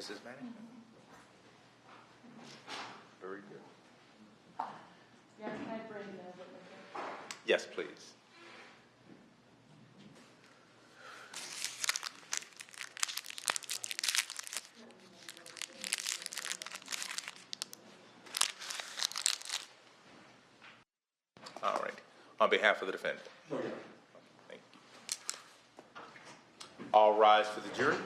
Mrs. Manning? Very good. Yeah, can I bring the witness? Yes, please. All right. On behalf of the defendant. Thank you. All rise for the jury.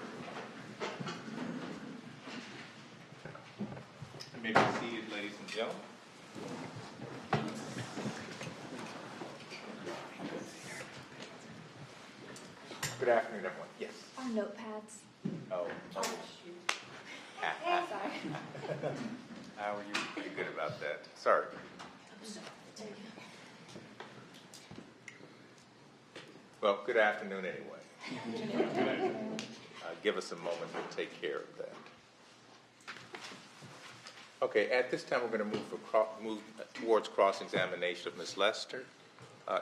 You may be seated, ladies and gentlemen. Good afternoon, everyone. Yes. Our notepads. Oh. Shoot. Sorry. Sorry. How are you? Pretty good about that. Sorry. Well, good afternoon anyway. Give us a moment to take care of that. Okay, at this time we're going to move towards cross-examination of Ms. Lester.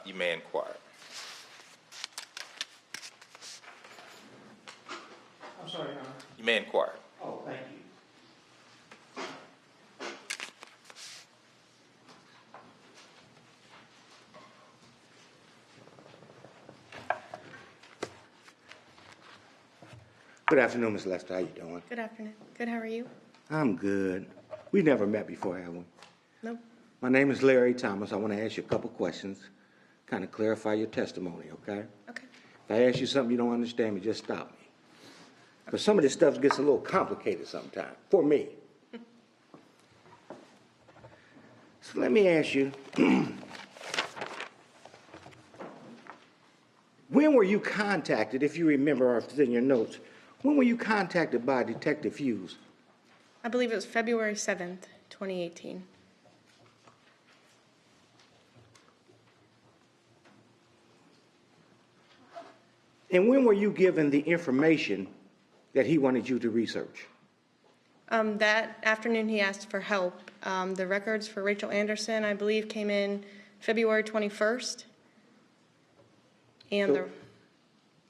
You may inquire. I'm sorry, Your Honor. You may inquire. Oh, thank you. Good afternoon, Ms. Lester. How you doing? Good afternoon. Good, how are you? I'm good. We never met before, have we? Nope. My name is Larry Thomas. I want to ask you a couple questions, kind of clarify your testimony, okay? Okay. If I ask you something you don't understand, just stop me. Because some of this stuff gets a little complicated sometimes, for me. So let me ask you, when were you contacted, if you remember or if it's in your notes, when were you contacted by Detective Hughes? I believe it was February 7th, 2018. And when were you given the information that he wanted you to research? That afternoon he asked for help. The records for Rachael Anderson, I believe, came in February 21st. And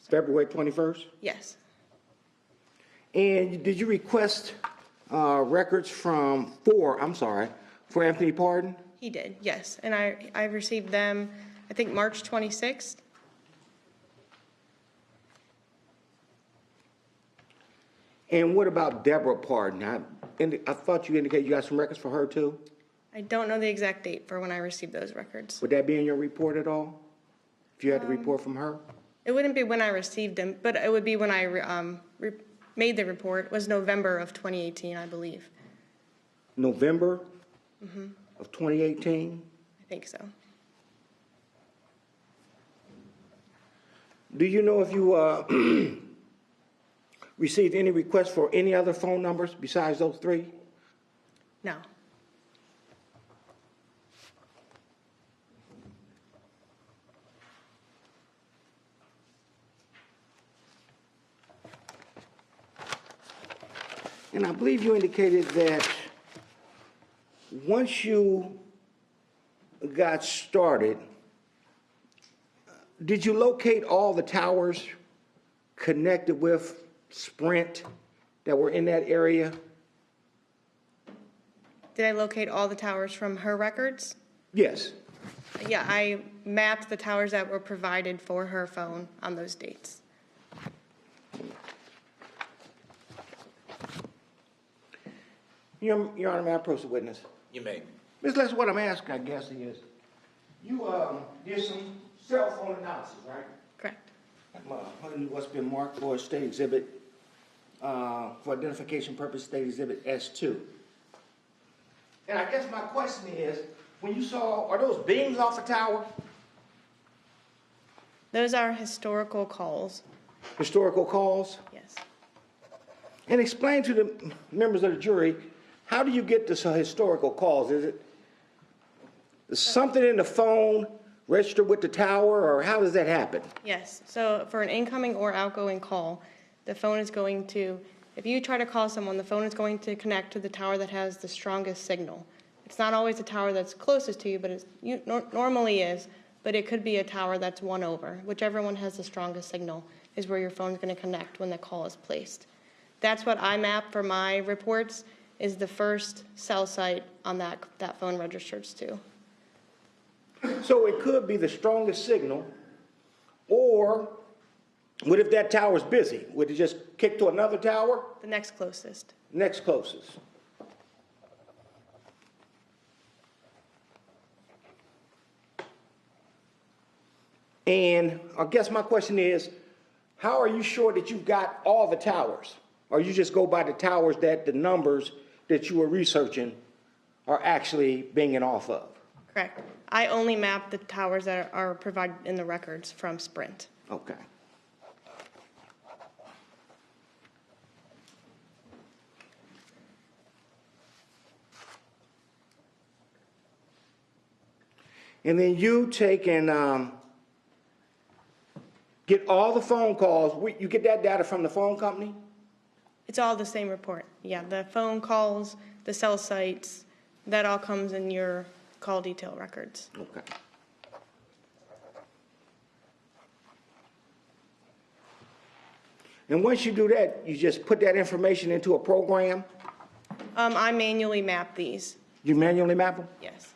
February 21st? yes. And did you request records for Anthony Pardon? He did, yes. And I received them, I think, March 26th. And what about Deborah Pardon? I thought you indicated you got some records for her too? I don't know the exact date for when I received those records. Would that be in your report at all? If you had the report from her? It wouldn't be when I received them, but it would be when I made the report. It was November of 2018, I believe. November of 2018? I think so. Do you know if you received any requests for any other phone numbers besides those three? No. And I believe you indicated that once you got started, did you locate all the towers connected with Sprint that were in that area? Did I locate all the towers from her records? Yes. Yeah, I mapped the towers that were provided for her phone on those dates. Your Honor, may I approach the witness? You may. Ms. Lester, what I'm asking, I guess, is you did some cell phone analysis, right? Correct. What's been marked for a state exhibit, for identification purpose, state exhibit S2. And I guess my question is, when you saw, are those beams off the tower? Those are historical calls. Historical calls? Yes. And explain to the members of the jury, how do you get this historical calls? Is something in the phone registered with the tower, or how does that happen? Yes. So for an incoming or outgoing call, the phone is going to, if you try to call someone, the phone is going to connect to the tower that has the strongest signal. It's not always the tower that's closest to you, but it normally is, but it could be a tower that's one over. Whichever one has the strongest signal is where your phone is going to connect when the call is placed. That's what I map for my reports, is the first cell site on that phone registers to. So it could be the strongest signal, or what if that tower's busy? Would it just kick to another tower? The next closest. Next closest. And I guess my question is, how are you sure that you've got all the towers? Or you just go by the towers that the numbers that you were researching are actually banging off of? Correct. I only map the towers that are provided in the records from Sprint. Okay. And then you take and get all the phone calls. You get that data from the phone company? It's all the same report. Yeah, the phone calls, the cell sites, that all comes in your call detail records. Okay. And once you do that, you just put that information into a program? I manually map these, You manually map them? yes.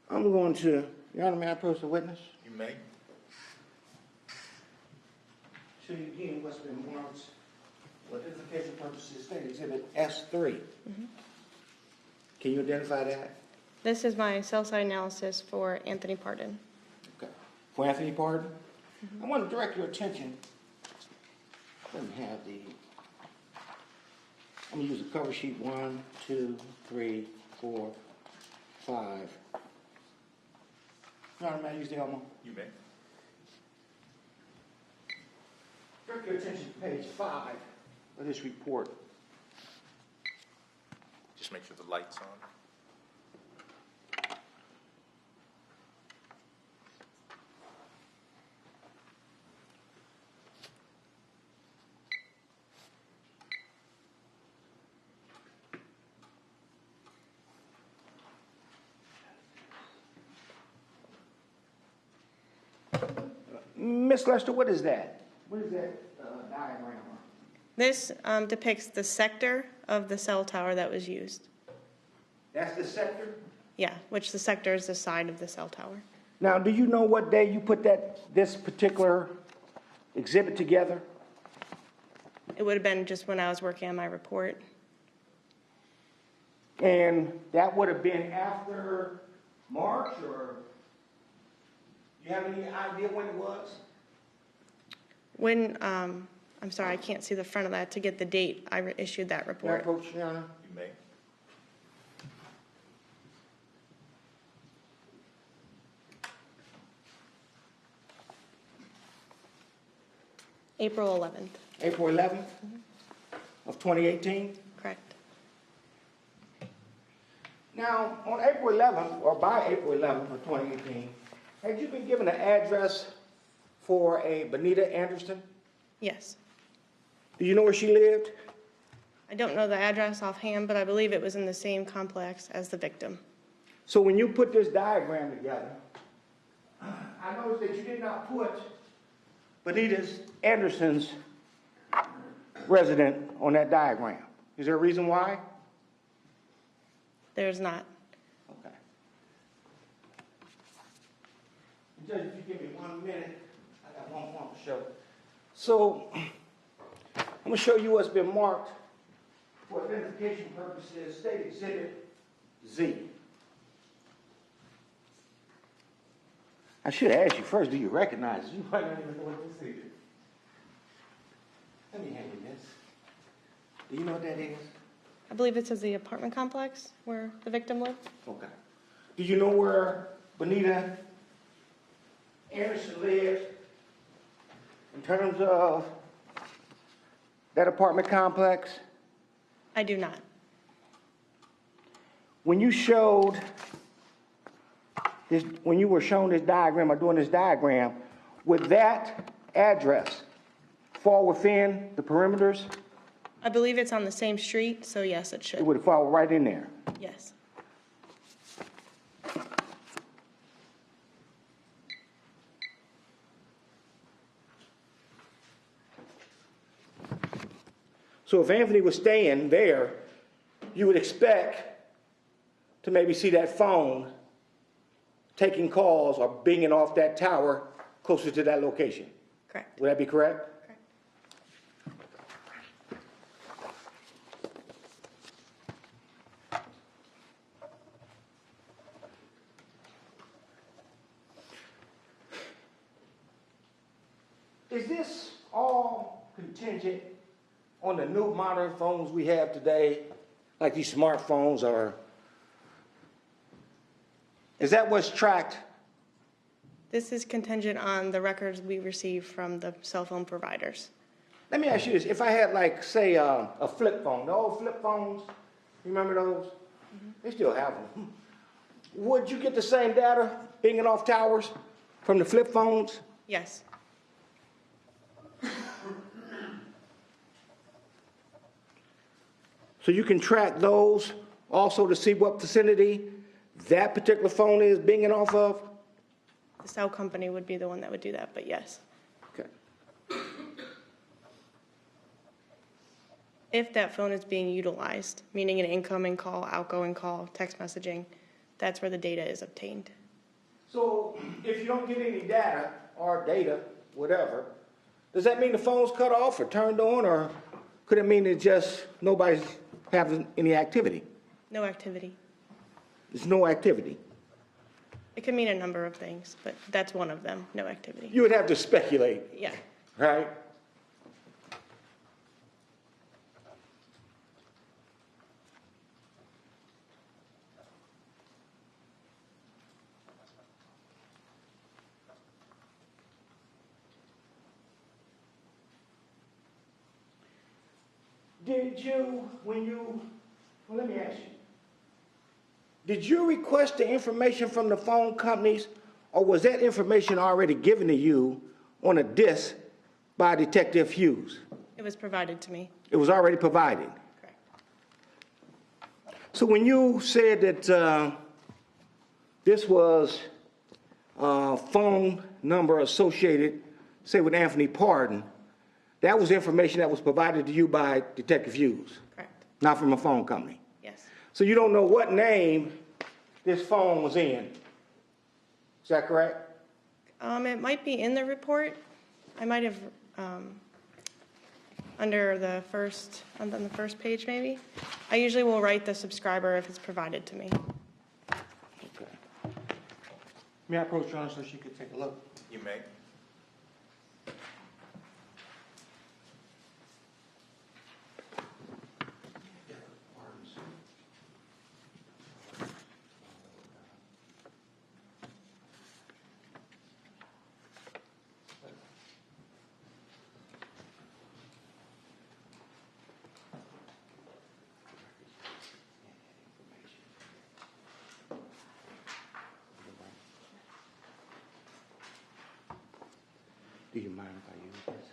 I'm going to, Your Honor, may I approach the witness? You may. Show you again what's been marked for identification purposes, State Exhibit S3. Can you identify that? This is my cell site analysis for Anthony Pardon. Okay. For Anthony Pardon? I want to direct your attention. Let me have the, I'm going to use the cover sheet 1, 2, 3, 4, 5. Your Honor, may I use the Elmo? You may. Direct your attention to page 5 of this report. Just make sure the light's on. Miss Lester, what is that? What is that diagram? This depicts the sector of the cell tower that was used. That's the sector? Yeah, which the sector is the side of the cell tower. Now, do you know what day you put this particular exhibit together? It would have been just when I was working on my report. And that would have been after March, or you have any idea when it was? When, I'm sorry, I can't see the front of that to get the date I issued that May I report. approach, Your Honor? You may. April 11th, April 11th of 2018? correct. Now, on April 11th, or by April 11th of 2018, had you been given an address for a Benita Anderson? Yes. Do you know where she lived? I don't know the address offhand, but I believe it was in the same complex as the victim. So when you put this diagram together, I noticed that you did not put Benita Anderson's resident on that diagram. Is there a reason why? There's not. Okay. Judge, if you give me 1 minute, I got one point to show. So, I'm going to show you what's been marked for identification purposes, State Exhibit Z. I should have asked you first, do you recognize it? You might not even know what this is. Let me hand you this. Do you know what that is? I believe it says the apartment complex where the victim lived. Okay. Do you know where Benita Anderson lived in terms of that apartment complex? I do not. When you showed this, when you were shown this diagram or doing this diagram, would that address fall within the perimeters? I believe it's on the same street, so yes, it It should. would fall right in there. Yes. So if Anthony was staying there, you would expect to maybe see that phone taking calls or binging off that tower closer to that location. Correct. Would that be correct? Correct. Is this all contingent on the new modern phones we have today, like these smartphones, or is that what's tracked? This is contingent on the records we receive from the cell phone providers. Let me ask you this. If I had, like, say, a flip phone, the old flip phones, you remember those? They still have them. Would you get the same data pinging off towers from the flip phones? Yes. So you can track those also to see what vicinity that particular phone is binging off of? The cell company would be the one that would do that, but yes. Okay. If that phone is being utilized, meaning an incoming call, outgoing call, text messaging, that's where the data is obtained. So if you don't get any data or data, whatever, does that mean the phone's cut off or turned on, or could it mean that just nobody's having any activity? No activity. There's no activity. It could mean a number of things, but that's one of them, no activity. You would have to speculate, Yeah. right? Did you, well, let me ask you. Did you request the information from the phone companies, or was that information already given to you on a disc by Detective Hughes? It was provided to me. It was already provided. Correct. So when you said that this was a phone number associated, say, with Anthony Pardon, that was information that was provided to you by Detective Hughes, Correct. not from a phone company. Yes. So you don't know what name this phone was in. Is that correct? It might be in the report. I might have, under the first, on the first page maybe. I usually will write the subscriber if it's provided to me. Okay. May I approach John so she could take a look? You may. Do you mind if I use this?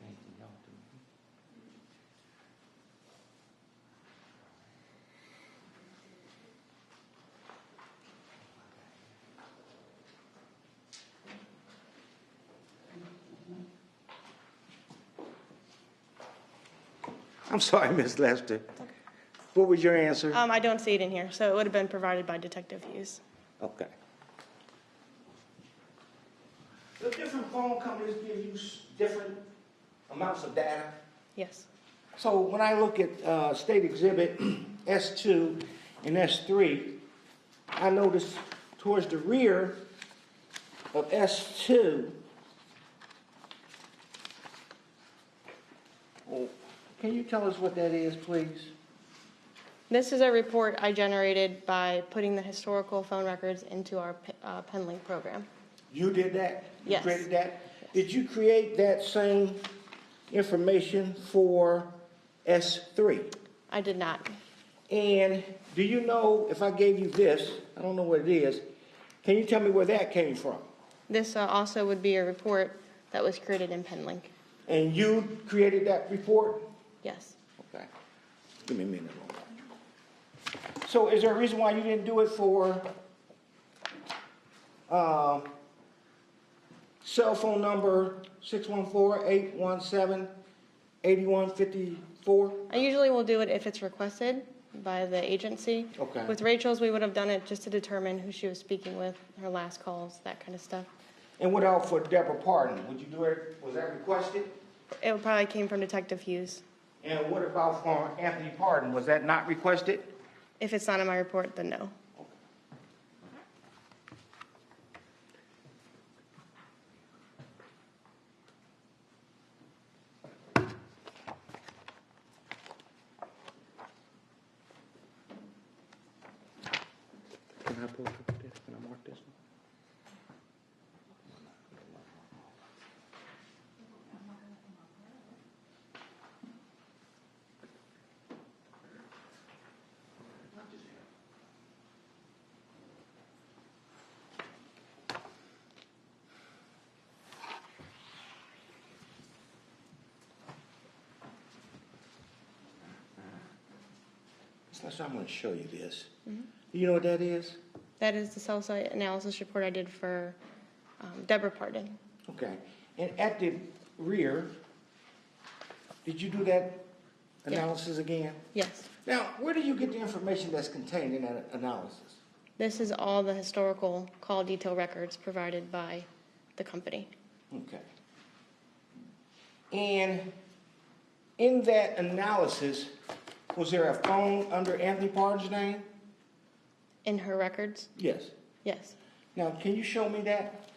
Anything y'all do? I'm sorry, Miss Lester. What was your answer? I don't see it in here, so it would have been provided by Detective Hughes. Okay. The different phone companies give you different amounts of data. Yes. So when I look at State Exhibit S2 and S3, I notice towards the rear of S2, can you tell us what that is, please? This is a report I generated by putting the historical phone records into our PenLink program. You did that? You Yes. created that? Did you create that same information for S3? I did not. And do you know, if I gave you this, I don't know what it is, can you tell me where that came from? This also would be a report that was created in PenLink. And you created that report? Yes. Okay. Give me a minute. So is there a reason why you Cell phone number 614-817-8154. I usually will do it if it's requested by the agency. Okay. With Rachel's, we would have done it just to determine who she was speaking with, her last calls, that kind of stuff. And what else for Deborah Pardon? Would you do it, was that requested? It probably came from Detective Hughes. And what about for Anthony Pardon? Was that not requested? If it's not in my report, then no. Can I pull up this? Can I mark this one? So I'm going to show you this. Mm-hmm. Do you know what that is? That is the cell site analysis report I did for Deborah Pardon. Okay. And at the rear, did you do that analysis again? Yes. Now, where do you get the information that's contained in that analysis? This is all the historical call detail records provided by the company. Okay. And in that analysis, was there a phone under Anthony Pardon's name? In her records? Yes. Yes. Now, can you show me that?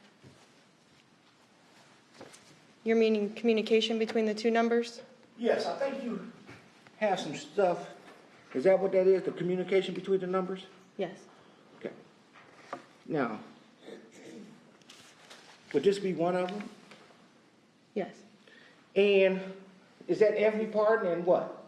You're meaning communication between the two numbers? Yes, I think you have some stuff. Is that what that is, the communication between the numbers? Yes. Okay. Now, would this be one of them? Yes. And is that Anthony Pardon and what?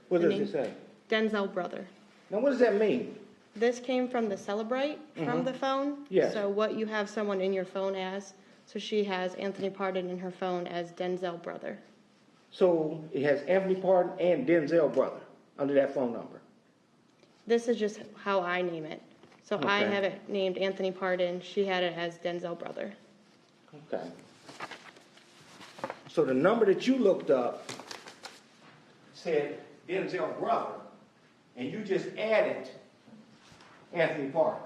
What does it say? Denzel Brother. Now, what does that mean? This came from the Celebrate from the phone. Yes. So what you have someone in your phone as, so she has Anthony Pardon in her phone as Denzel Brother. So it has Anthony Pardon and Denzel Brother under that phone number. This is just how I name it. So I Okay. have it named Anthony Pardon. She had it as Denzel Brother. Okay. So the number that you looked up said Denzel Brother, and you just added Anthony Pardon.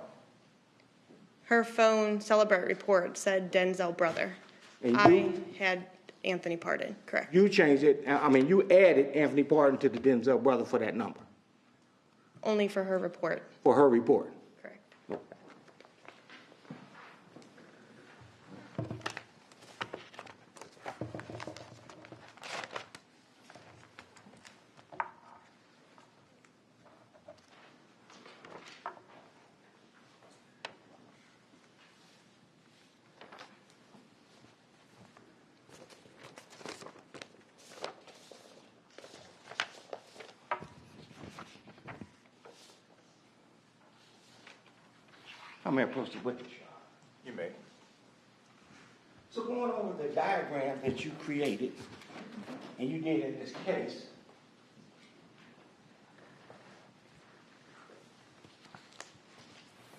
Her phone Celebrate report said Denzel Brother. And I had Anthony Pardon, correct. You changed it, you added Anthony Pardon to the Denzel Brother for that number, Only for her report, for her report. correct. How may I proceed with it? You may. So going over the diagram that you created, and you did in this case,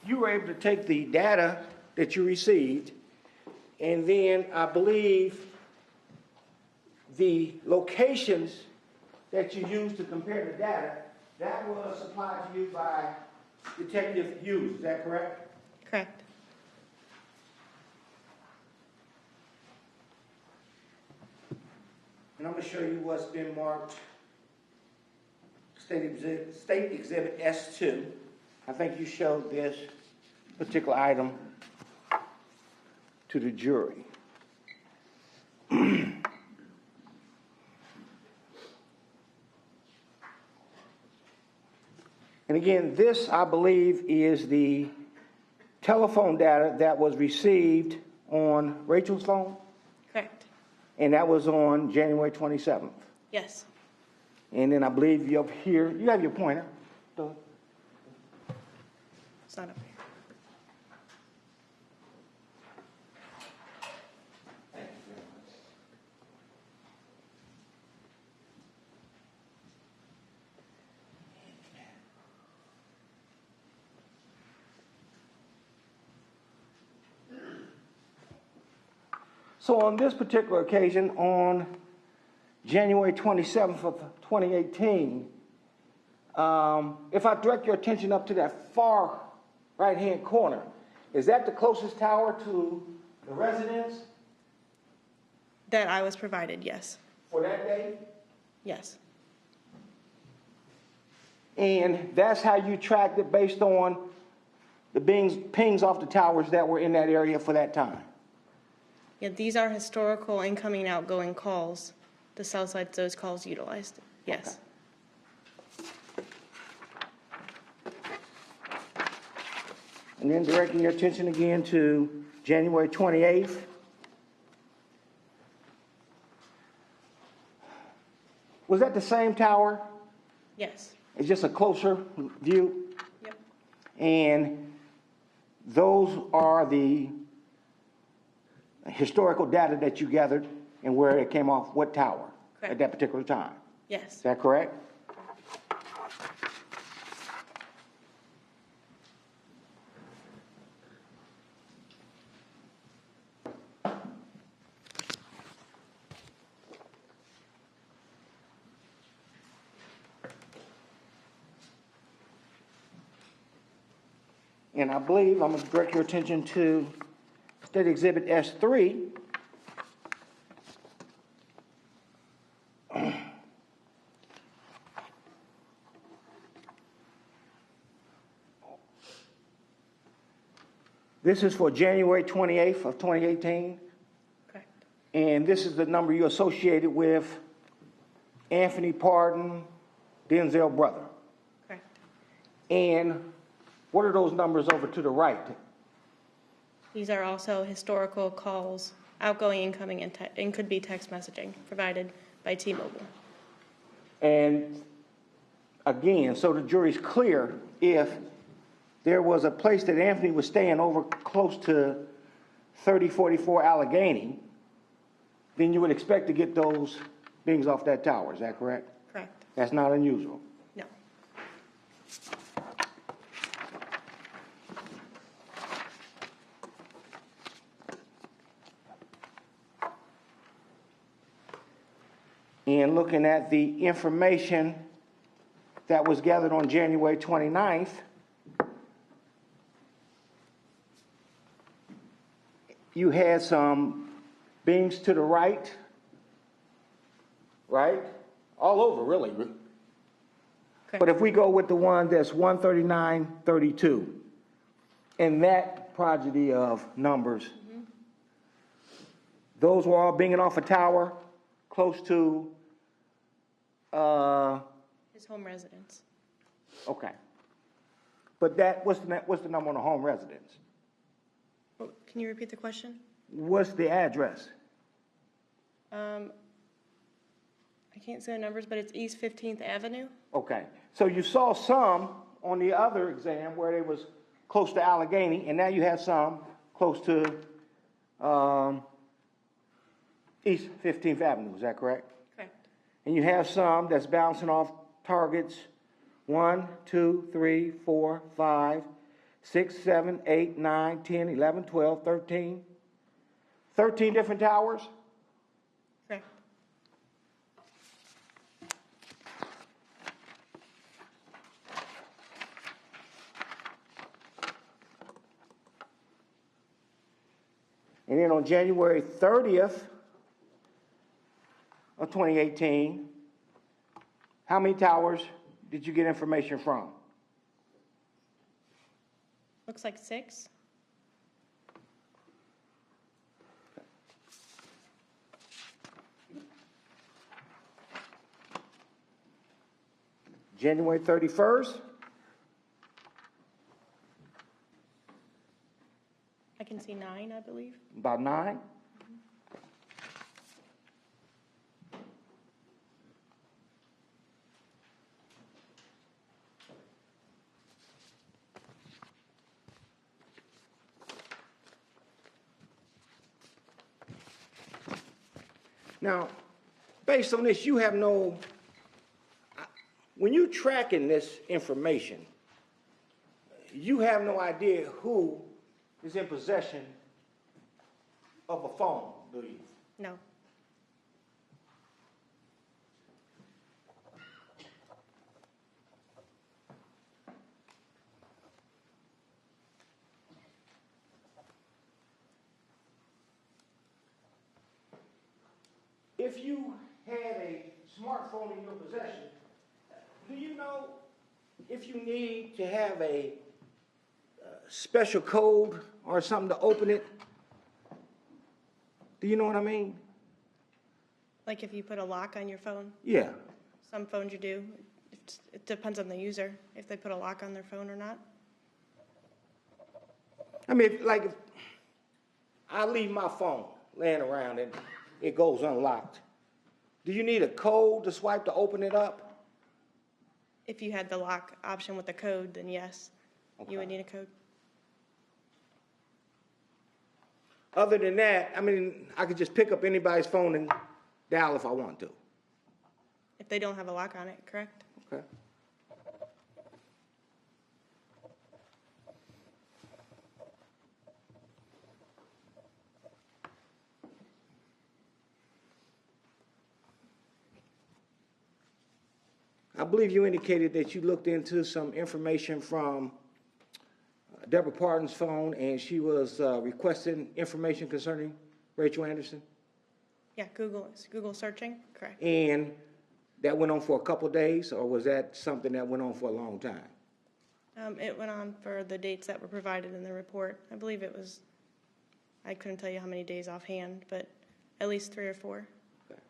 you were able to take the data that you received, and then I believe the locations that you used to compare the data, that was supplied to you by Detective Hughes, is that correct? Correct. And I'm going to show you what's been marked State Exhibit S2. I think you showed this particular item to the jury. And again, this, I believe, is the telephone data that was received on Rachel's phone, Correct. and that was on January 27th. Yes. And then I believe you up here, you have your pointer. It's not up here. So on this particular occasion, on January 27th of 2018, if I direct your attention up to that far right-hand corner, is that the closest tower to the residence That I was provided, yes. for that day? Yes. And that's how you tracked it based on the pings off the towers that were in that area for that time? Yeah, these are historical incoming and outgoing calls. The cell sites those calls utilized. Yes. And then directing your attention again to January 28th. Was that the same tower? Yes. It's just a closer view? Yep. And those are the historical data that you gathered and where it came off what tower Correct. at that particular time. Yes. Is that correct? And I believe I'm going to direct your attention to State Exhibit S3. This is for January 28th of 2018. Correct. And this is the number you associated with Anthony Pardon, Denzel brother. Correct. And what are those numbers over to the right? These are also historical calls, outgoing, incoming, and could be text messaging provided by T-Mobile. And again, so the jury's clear, if there was a place that Anthony was staying over close to 3044 Allegheny, then you would expect to get those things off that tower. Is that correct? Correct. That's not unusual. No. And looking at the information that was gathered on January 29th, you had some beams to the right, all over, really. Correct. But if we go with the one that's 13932, in that prodigy of numbers, those were all binging off a tower close to, His home residence. okay. But that, what's the number on the home residence? Oh, can you repeat the question? What's the address? I can't say the numbers, but it's East 15th Avenue. Okay, so you saw some on the other exam where they was close to Allegheny, and now you have some close to East 15th Avenue, is that correct? Correct. And you have some that's bouncing off targets 1, 2, 3, 4, 5, 6, 7, 8, 9, 10, 11, 12, 13. 13 different towers? Correct. And then on January 30th of 2018, how many towers did you get information from? Looks like 6. January 31st? I can see 9, I believe. About 9? Now, based on this, you have no, when you're tracking this information, you have no idea who is in possession of a phone. do you? No. If you had a smartphone in your possession, do you know if you need to have a special code or something to open it? Do you know what I mean? Like if you put a lock on your phone, Yeah. some phones you do. It depends on the user, if they put a lock on their phone or not. I mean, if I leave my phone laying around and it goes unlocked, do you need a code to swipe to open it up? If you had the lock option with the code, then yes, you would Okay. need a code. Other than that, I mean, I could just pick up anybody's phone and dial if I want to. If they don't have a lock on it, correct? Okay. I believe you indicated that you looked into some information from Deborah Parton's phone, and she was requesting information concerning Rachael Anderson? Yeah, Google searching, correct. And that went on for a couple of days, or was that something that went on for a long time? It went on for the dates that were provided in the report. I believe it was, I couldn't tell you how many days offhand, but at least 3 or 4. Okay.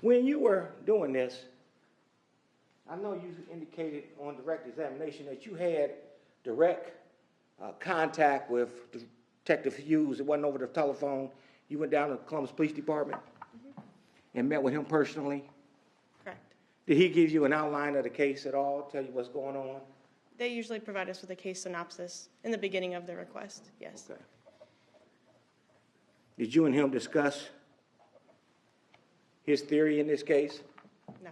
When you were doing this, I know you indicated on direct examination that you had direct contact with Detective Hughes. It wasn't over the telephone. You went down to the Columbus Police Department and met with him personally. Correct. Did he give you an outline of the case at all, tell you what's going on? They usually provide us with a case synopsis in the beginning of the request, yes. Okay. Did you and him discuss his theory in this case? No.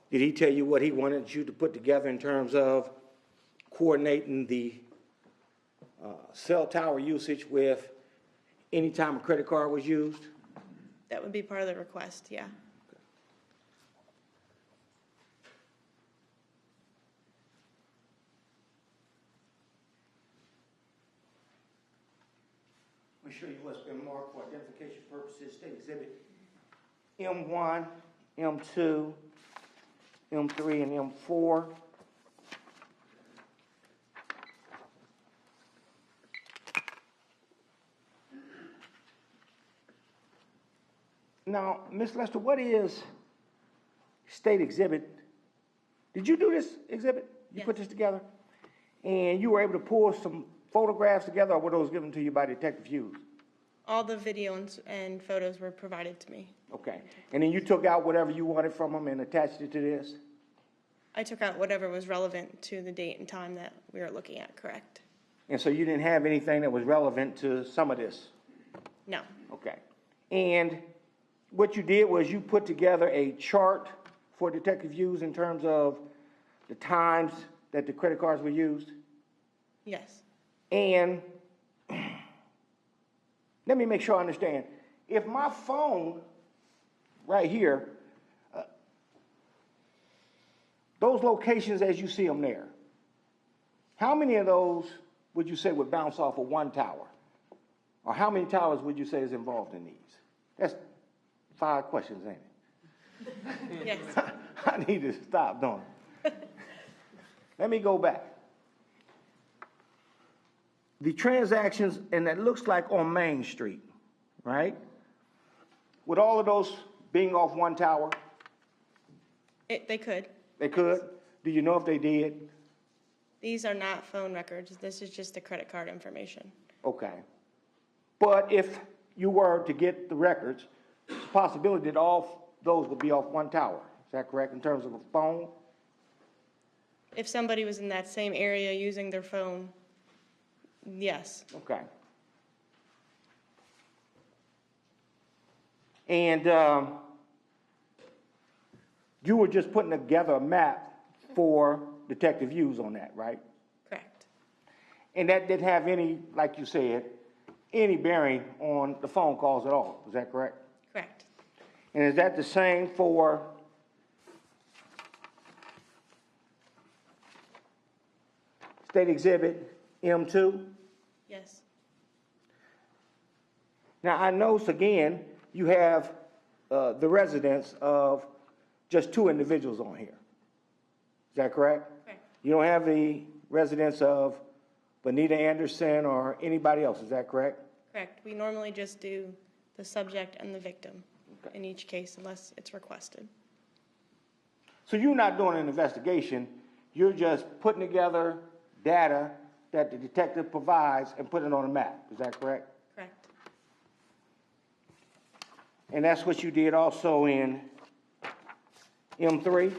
Did he tell you what he wanted you to put together in terms of coordinating the cell tower usage with any time a credit card was used? That would be part of the request, yeah. Let me show you what's been marked for identification purposes. State Exhibit M1, M2, M3, and M4. Now, Ms. Lester, what is State Exhibit? Did you do this exhibit? You put Yes. this together? And you were able to pull some photographs together, or were those given to you by Detective Hughes? All the videos and photos were provided to me. Okay. And then you took out whatever you wanted from them and attached it to this? I took out whatever was relevant to the date and time that we were looking at, correct? And so you didn't have anything that was relevant to some of this? No. Okay. And what you did was you put together a chart for Detective Hughes in terms of the times that the credit cards were used? Yes. And let me make sure I understand. If my phone right here, those locations as you see them there, how many of those would you say would bounce off of one tower? Or how many towers would you say is involved in these? That's 5 questions, ain't it? Yes. I need to stop, don't I? Let me go back. The transactions, and that looks like on Main Street, right? With all of those being off one tower, They could. they could? Do you know if they did? These are not phone records. This is just the credit card information. Okay. But if you were to get the records, it's a possibility that all those would be off one tower. Is that correct in terms of a phone? If somebody was in that same area using their phone, yes. Okay. And You were just putting together a map for detective use on that, right? Correct. And that didn't have any, like you said, any bearing on the phone calls at all. Is that correct? Correct. And is that the same for State Exhibit M2? Yes. Now, I notice again, you have the residence of just 2 individuals on here. Is that correct? Correct. You don't have the residence of Bonita Anderson or anybody else, is that correct? Correct. We normally just do the subject and the victim in each case unless it's requested. So you're not doing an investigation, you're just putting together data that the detective provides and putting it on a map, is that correct? Correct. And that's what you did also in M3?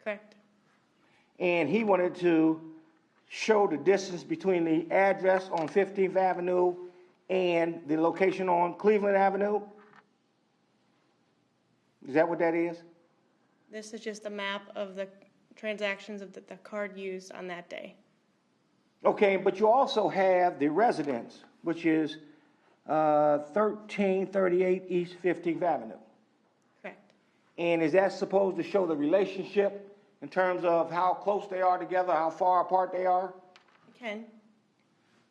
Correct. And he wanted to show the distance between the address on 15th Avenue and the location on Cleveland Avenue? Is that what that is? This is just a map of the transactions of the card used on that day. Okay, but you also have the residence, which is 1338 East 15th Avenue. Correct. And is that supposed to show the relationship in terms of how close they are together, how far apart they are? You can.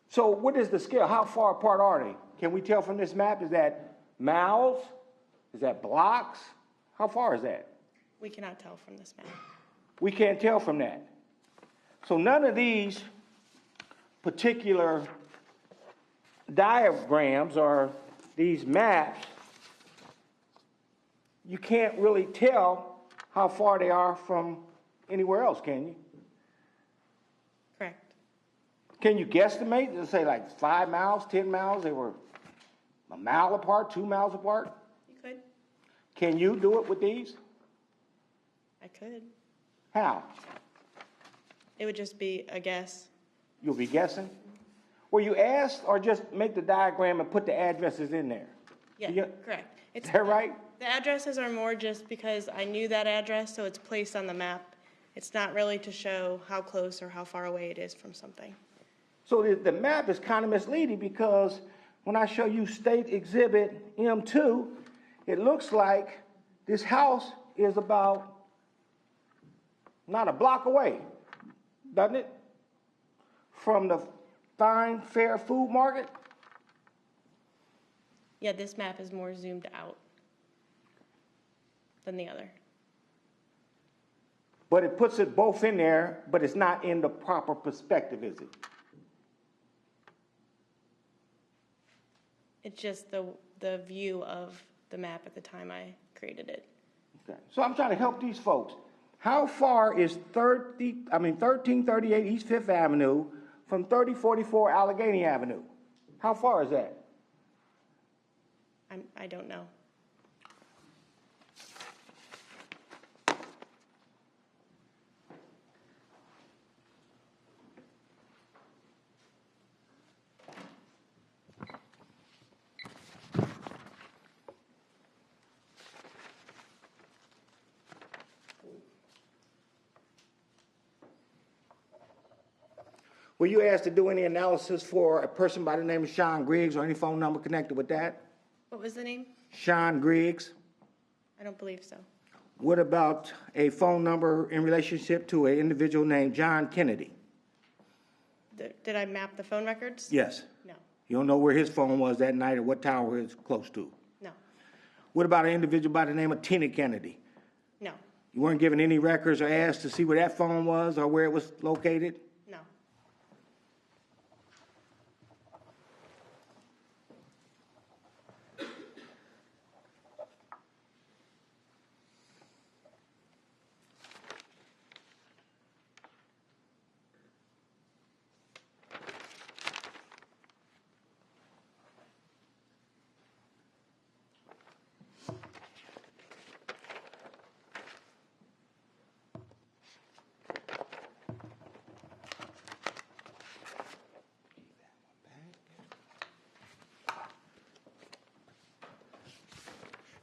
So what is the scale? How far apart are they? Can we tell from this map? Is that miles? Is that blocks? How far is that? We cannot tell from this map. We can't tell from that. So none of these particular diagrams or these maps, you can't really tell how far they are from anywhere else, can you? Correct. Can you guesstimate, let's say like 5 miles, 10 miles, they were a mile apart, 2 miles apart? You could. Can you do it with these? I could. How? It would just be a guess. You'll be guessing? Were you asked or just make the diagram and put the addresses in there? Yeah, Yeah. correct. Is that right? The addresses are more just because I knew that address, so it's placed on the map. It's not really to show how close or how far away it is from something. So the map is kind of misleading because when I show you State Exhibit M2, it looks like this house is about not a block away, doesn't it? From the Fine Fair Food Market? Yeah, this map is more zoomed out than the other. But it puts it both in there, but it's not in the proper perspective, is it? It's just the view of the map at the time I created it. Okay. So I'm trying to help these folks. How far is 1338 East 5th Avenue from 3044 Allegheny Avenue? How far is that? I don't know. Were you asked to do any analysis for a person by the name of Sean Griggs or any phone number connected with that? What was the name? Sean Griggs. I don't believe so. What about a phone number in relationship to an individual named John Kennedy? Did I map the phone records? Yes. No. You don't know where his phone was that night or what tower it was close to? No. What about an individual by the name of Tina Kennedy? No. You weren't given any records or asked to see where that phone was or where it was located? No.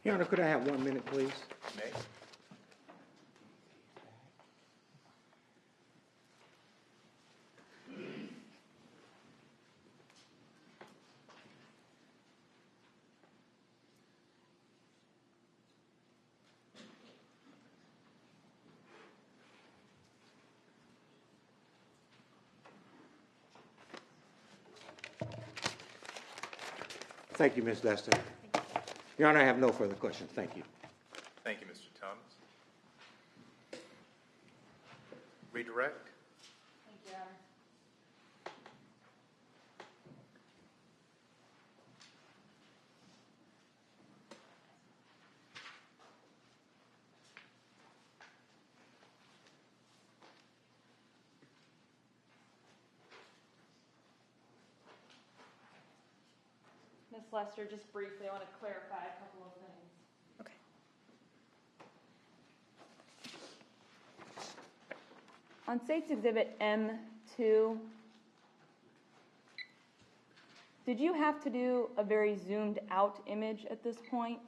Your Honor, could I have 1 minute, please? You may. Thank you, Ms. Lester. Your Honor, I have no further questions. Thank you. Thank you, Mr. Thomas. Redirect. Thank you, Your Honor. Ms. Lester, just briefly, I want to clarify a couple of things. Okay. On State's Exhibit M2, did you have to do a very zoomed out image at this point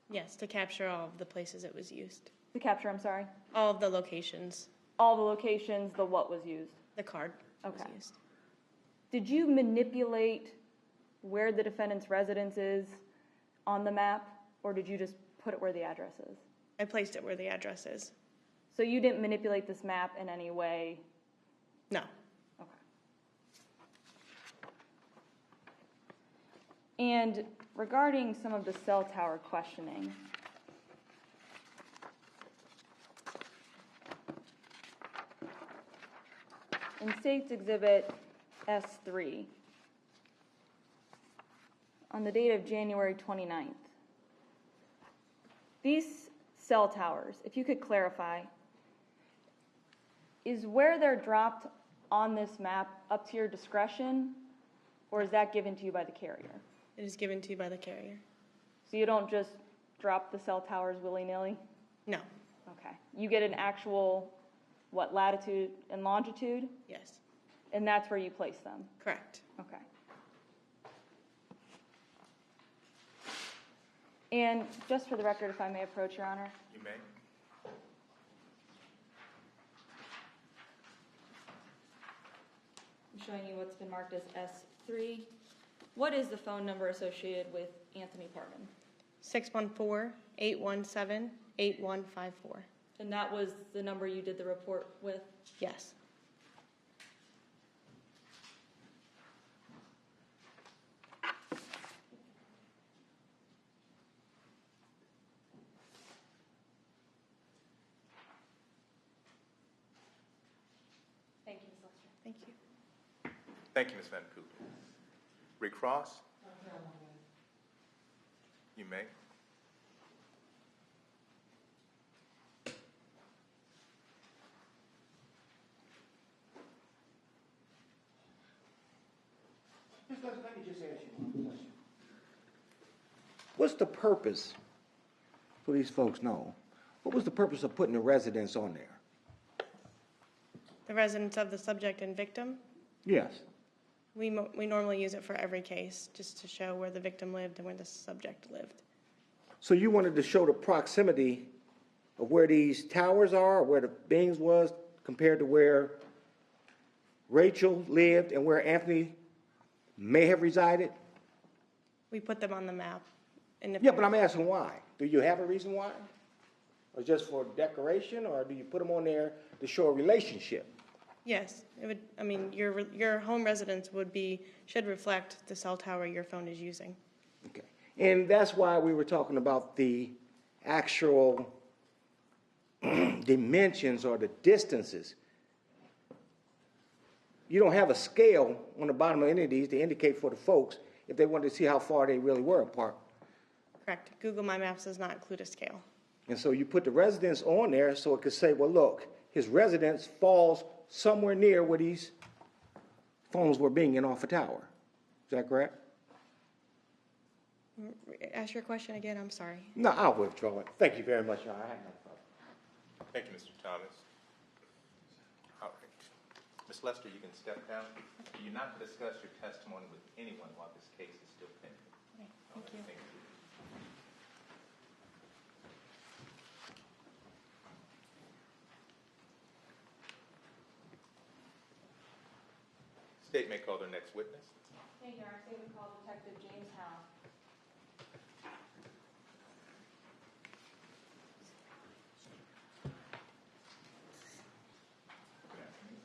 Yes, to capture all of the places it was used. to capture, I'm sorry, All of the locations, all the locations, the what was used? the card was Okay. used. Did you manipulate where the defendant's residence is on the map, or did you just put it where the address is? I placed it where the address is. So you didn't manipulate this map in any way? No. Okay. And regarding some of the cell tower questioning, in State's Exhibit S3, on the date of January 29th, these cell towers, if you could clarify, is where they're dropped on this map up to your discretion, or is that given to you by the carrier? It is given to you by the carrier. So you don't just drop the cell towers willy-nilly? No. Okay. You get an actual, what, latitude and longitude, Yes. and that's where you place them? Correct. Okay. And just for the record, if I may approach, Your Honor? You may. I'm showing you what's been marked as S3. What is the phone number associated with Anthony Parman? 614-817-8154. And that was the number you did the report with? Yes. Thank you, Ms. Lester. Thank you. Thank you, Ms. Van Cooper. Recross. You may. Ms. Lester, let me just ask you one question. What's the purpose, so these folks know, what was the purpose of putting the residence on there? The residence of the subject and victim, Yes. we normally use it for every case, just to show where the victim lived and where the subject lived. So you wanted to show the proximity of where these towers are, or where the Bings was, compared to where Rachel lived and where Anthony may have resided? We put them on the map. And if Yeah, but I'm asking why. Do you have a reason why? Or just for decoration, or do you put them on there to show a relationship? Yes, it would, I mean, your home residence should reflect the cell tower your phone is using. Okay. And that's why we were talking about the actual dimensions or the distances. You don't have a scale on the bottom of any of these to indicate for the folks if they wanted to see how far they really were apart. Correct. Google My Maps does not include a scale. And so you put the residence on there so it could say, well, look, his residence falls somewhere near where these phones were binging off a tower. Is that correct? Ask your question again, I'm sorry. No, I'll withdraw it. Thank you very much, Your Honor. I have no problem. Thank you, Mr. Thomas. All right. Ms. Lester, you can step down. You're not to discuss your testimony with anyone while this case is still pending. Okay, thank you. Thank you. State may call their next witness. Thank you, Your Honor. State would call Detective James Howe. Good afternoon.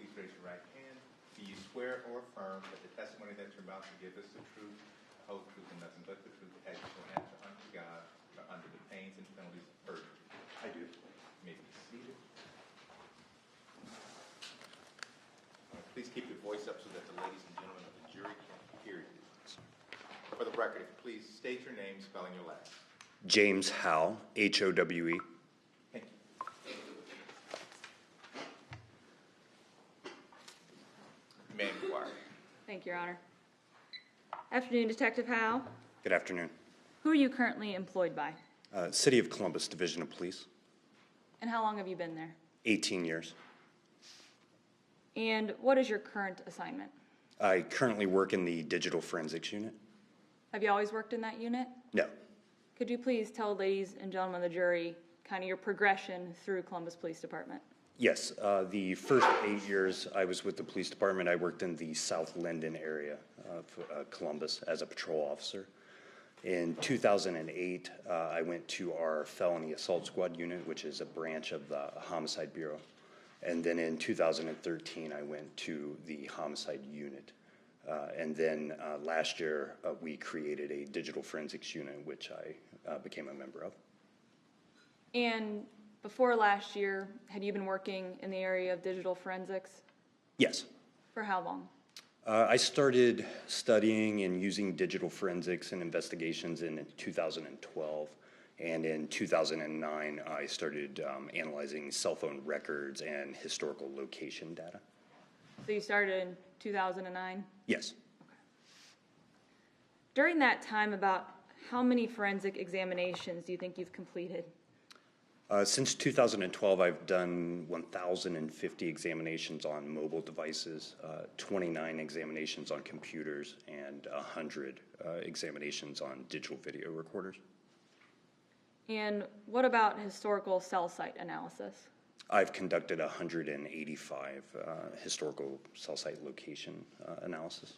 Please raise your right hand. Do you swear or affirm that the testimony that you're about to give is the truth, the whole truth, and nothing but the truth, as you will answer unto God, or under the pains and penalties of perjury? I do. You may be seated. Please keep your voice up so that the ladies and gentlemen of the jury can hear you. For the record, please state your name, spelling your last. James Howe, Howe. Thank you. You may inquire. Thank you, Your Honor. Afternoon, Detective Howe. Good afternoon. Who are you currently employed by? City of Columbus Division of Police, And how long have you been there? 18 years. And what is your current assignment? I currently work in the digital forensics unit. Have you always worked in that unit? No. Could you please tell ladies and gentlemen of the jury kind of your progression through Columbus Police Department? Yes, the first 8 years I was with the police department, I worked in the South Linden area of Columbus as a patrol officer. In 2008, I went to our felony assault squad unit, which is a branch of the Homicide Bureau. And then in 2013, I went to the homicide unit. And then last year, we created a digital forensics unit, which I became a member of. And before last year, had you been working in the area of digital forensics? Yes. For how long? I started studying and using digital forensics and investigations in 2012. And in 2009, I started analyzing cell phone records and historical location data. So you started in 2009? Yes. During that time, about how many forensic examinations do you think you've completed? Since 2012, I've done 1,050 examinations on mobile devices, 29 examinations on computers, and 100 examinations on digital video recorders. And what about historical cell site analysis? I've conducted 185 historical cell site location analysis.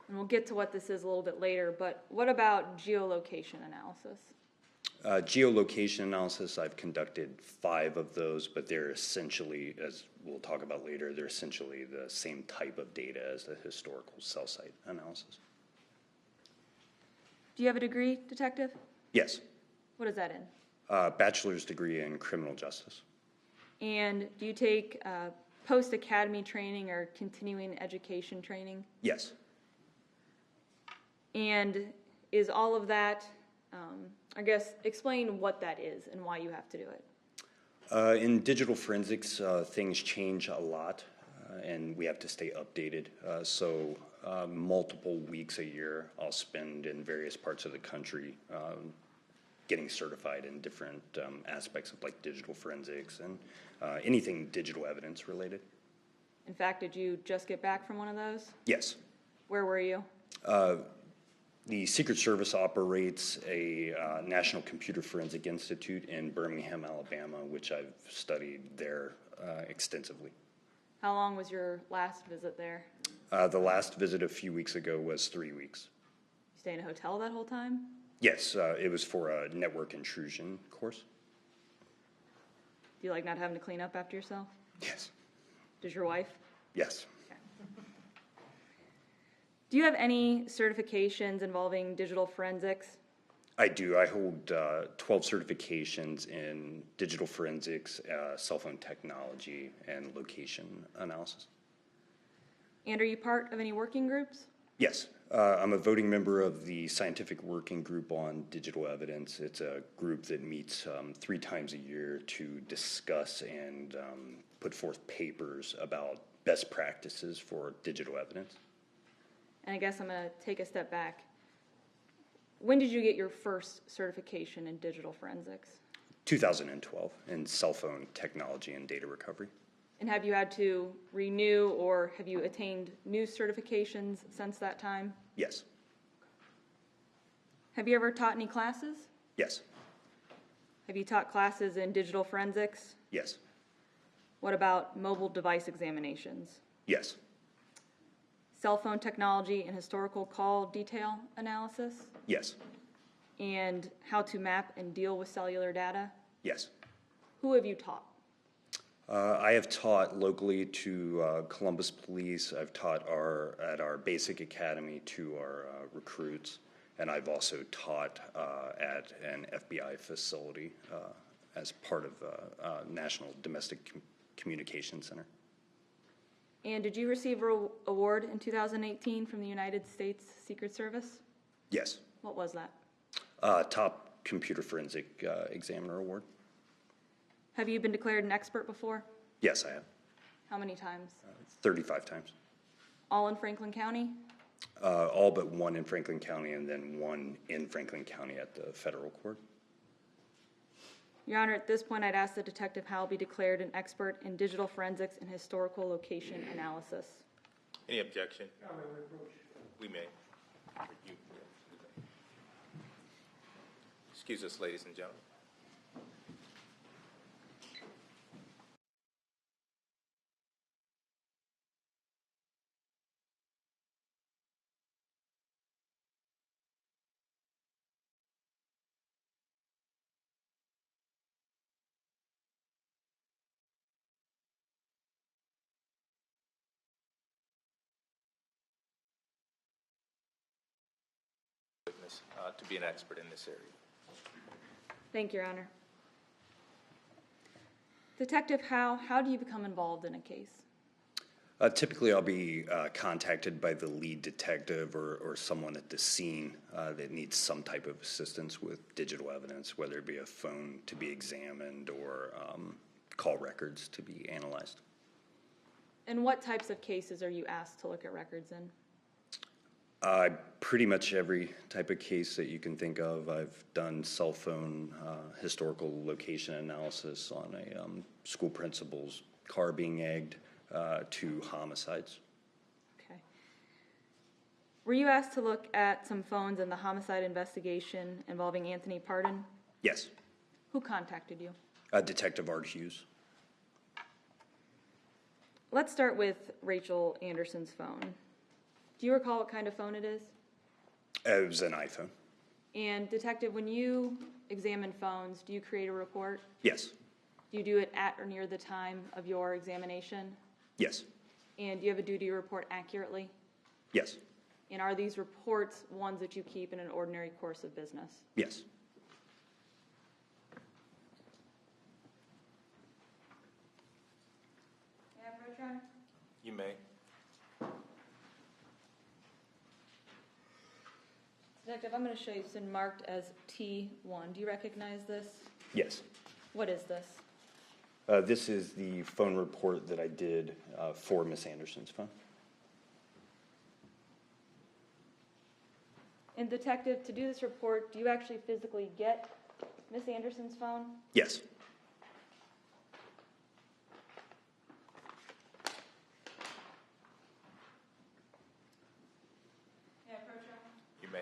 And we'll get to what this is a little bit later, but what about geolocation analysis? Geolocation analysis, I've conducted 5 of those, but they're essentially, as we'll talk about later, they're essentially the same type of data as the historical cell site analysis. Do you have a degree, Detective? Yes. What is that in? Bachelor's degree in criminal justice. And do you take post-academy training or continuing education training? Yes. And is all of that, I guess, explain what that is and why you have to do it. In digital forensics, things change a lot, and we have to stay updated. So multiple weeks a year I'll spend in various parts of the country getting certified in different aspects of like digital forensics and anything digital evidence related. In fact, did you just get back from one of those? Yes. Where were you? The Secret Service operates a National Computer Forensic Institute in Birmingham, Alabama, which I've studied there extensively. How long was your last visit there? The last visit a few weeks ago was 3 weeks. You stay in a hotel that whole time? Yes, it was for a network intrusion course. Do you like not having to clean up after yourself? Yes. Does your wife? Yes. Do you have any certifications involving digital forensics? I do. I hold 12 certifications in digital forensics, cell phone technology, and location analysis. And are you part of any working groups? Yes. I'm a voting member of the Scientific Working Group on Digital Evidence. It's a group that meets 3 times a year to discuss and put forth papers about best practices for digital evidence. And I guess I'm going to take a step back. When did you get your first certification in digital forensics? 2012 in cell phone technology and data recovery. And have you had to renew or have you attained new certifications since that time? Yes. Have you ever taught any classes? Yes. Have you taught classes in digital forensics? Yes. What about mobile device examinations? Yes. Cell phone technology and historical call detail analysis, Yes. and how to map and deal with cellular data. Yes. Who have you taught? I have taught locally to Columbus Police. I've taught at our basic academy to our recruits, and I've also taught at an FBI facility as part of National Domestic Communication Center. And did you receive an award in 2018 from the United States Secret Service? Yes. What was that? Top Computer Forensic Examiner Award. Have you been declared an expert before? Yes, I have. How many times? 35 times. All in Franklin County? All but one in Franklin County and then one in Franklin County at the federal court. Your Honor, at this point, I'd ask that Detective Howe be declared an expert in digital forensics and historical location analysis. Any objection? We may. Excuse us, ladies and gentlemen. To be an expert in this area. Thank you, Your Honor. Detective Howe, how do you become involved in a case? Typically, I'll be contacted by the lead detective or someone at the scene that needs some type of assistance with digital evidence, whether it be a phone to be examined or call records to be analyzed. And what types of cases are you asked to look at records in? Pretty much every type of case that you can think of. I've done cell phone historical location analysis on a school principal's car being egged to homicides. Okay. Were you asked to look at some phones in the homicide investigation involving Anthony Pardon? Yes. Who contacted you? Detective Art Hughes. Let's start with Rachael Anderson's phone. Do you recall what kind of phone it is? It was an iPhone. And Detective, when you examine phones, do you create a report? Yes. Do you do it at or near the time of your examination? Yes. And do you have a duty to report accurately? Yes. And are these reports ones that you keep in an ordinary course of business? Yes. You may. Detective, I'm going to show you something marked as T1. Do you recognize this? Yes. What is this? This is the phone report that I did for Miss Anderson's phone. And Detective, to do this report, do you actually physically get Miss Anderson's phone? Yes. Yeah, approach her. You may.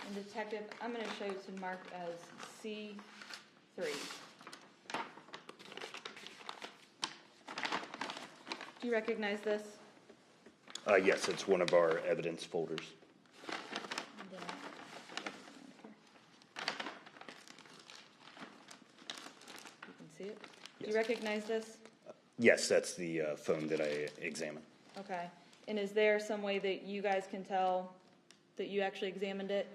And Detective, I'm going to show you something marked as C3. Do you recognize this? Yes, it's one of our evidence folders. You can see it. Do Yes. you recognize this? Yes, that's the phone that I examined. Okay. And is there some way that you guys can tell that you actually examined it?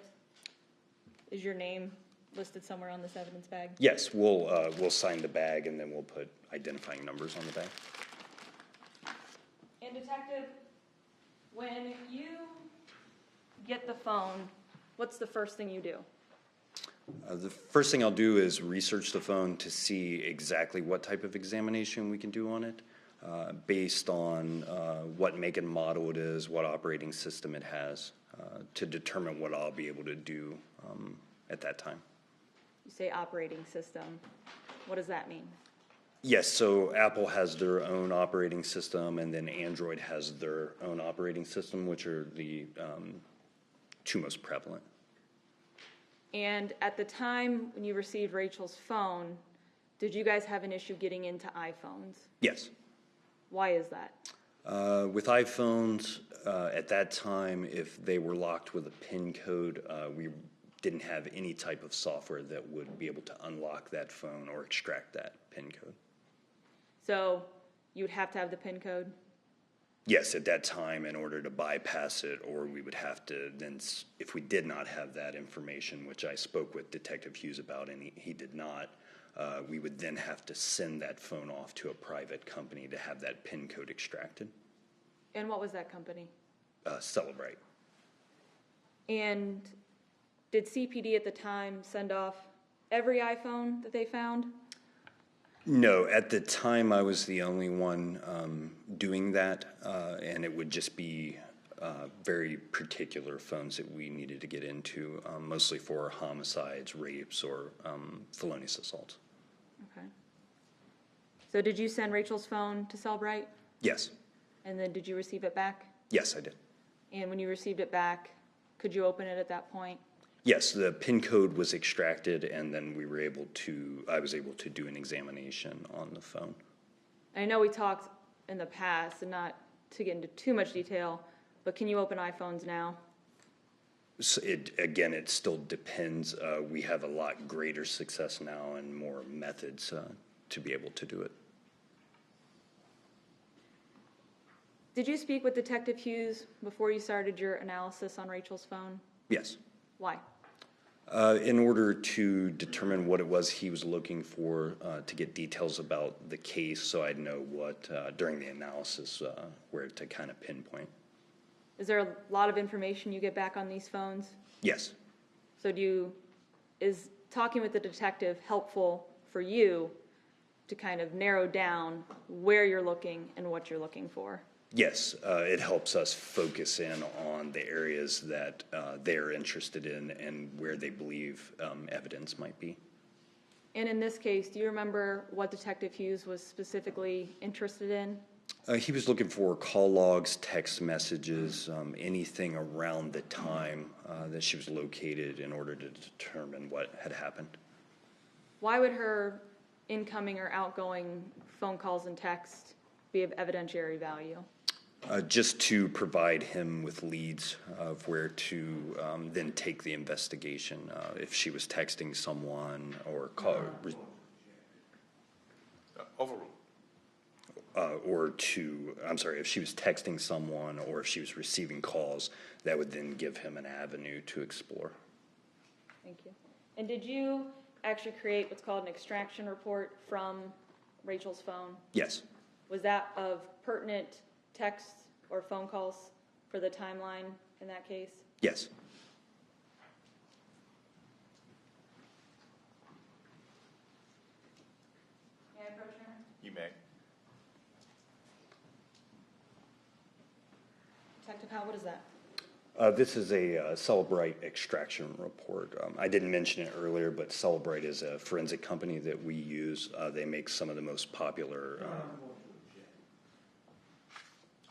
Is your name listed somewhere on this evidence bag? Yes, we'll sign the bag and then we'll put identifying numbers on the bag. And Detective, when you get the phone, what's the first thing you do? The first thing I'll do is research the phone to see exactly what type of examination we can do on it, based on what make and model it is, what operating system it has, to determine what I'll be able to do at that time. You say operating system. What does that mean? Yes, so Apple has their own operating system, and then Android has their own operating system, which are the two most prevalent. And at the time when you received Rachel's phone, Did you guys have an issue getting into iPhones? Yes. Why is that? With iPhones, at that time, if they were locked with a PIN code, we didn't have any type of software that would be able to unlock that phone or extract that PIN code. So you would have to have the PIN code? Yes, at that time, in order to bypass it, or we would have to then, if we did not have that information, which I spoke with Detective Hughes about, and he did not, we would then have to send that phone off to a private company to have that PIN code extracted. And what was that company? Celebrate. And did CPD at the time send off every iPhone that they found? No, at the time I was the only one doing that, and it would just be very particular phones that we needed to get into, mostly for homicides, rapes, or felonious assaults. Okay. So did you send Rachel's phone to Cellbrite? Yes. And then did you receive it back? Yes, I did. And when you received it back, could you open it at that point? Yes, the PIN code was extracted, and then I was able to do an examination on the phone. I know we talked in the past, and not to get into too much detail, but can you open iPhones now? So it still depends. We have a lot greater success now and more methods to be able to do it. Did you speak with Detective Hughes before you started your analysis on Rachel's phone? Yes. Why? In order to determine what it was he was looking for, to get details about the case, so I'd know what, during the analysis, where to kind of pinpoint. Is there a lot of information you get back on these phones? Yes. So is talking with the detective helpful for you to kind of narrow down where you're looking and what you're looking for? Yes, it helps us focus in on the areas that they're interested in and where they believe evidence might be. And in this case, do you remember what Detective Hughes was specifically interested in? He was looking for call logs, text messages, anything around the time that she was located in order to determine what had happened. Why would her incoming or outgoing phone calls and texts be of evidentiary value? Just to provide him with leads of where to then take the investigation. If she was texting someone or Overruled. If she was texting someone or if she was receiving calls, that would then give him an avenue to explore. Thank you. And did you actually create what's called an extraction report from Rachel's phone? Yes. Was that of pertinent texts or phone calls for the timeline in that case? Yes. May I approach her? You may. Detective Howe, what is that? This is a Celebrite extraction report. I didn't mention it earlier, but Celebrite is a forensic company that we use. They make some of the most popular.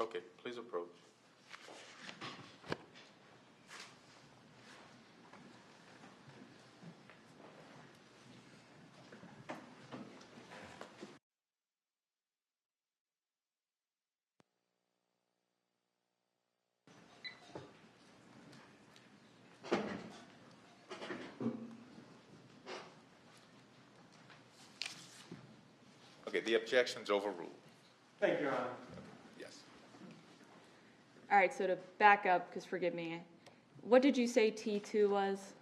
Okay, please approach. Okay, the objection's overruled. Thank you, Your Honor. Yes. All right, so to back up, because forgive me, what did you say T2 was?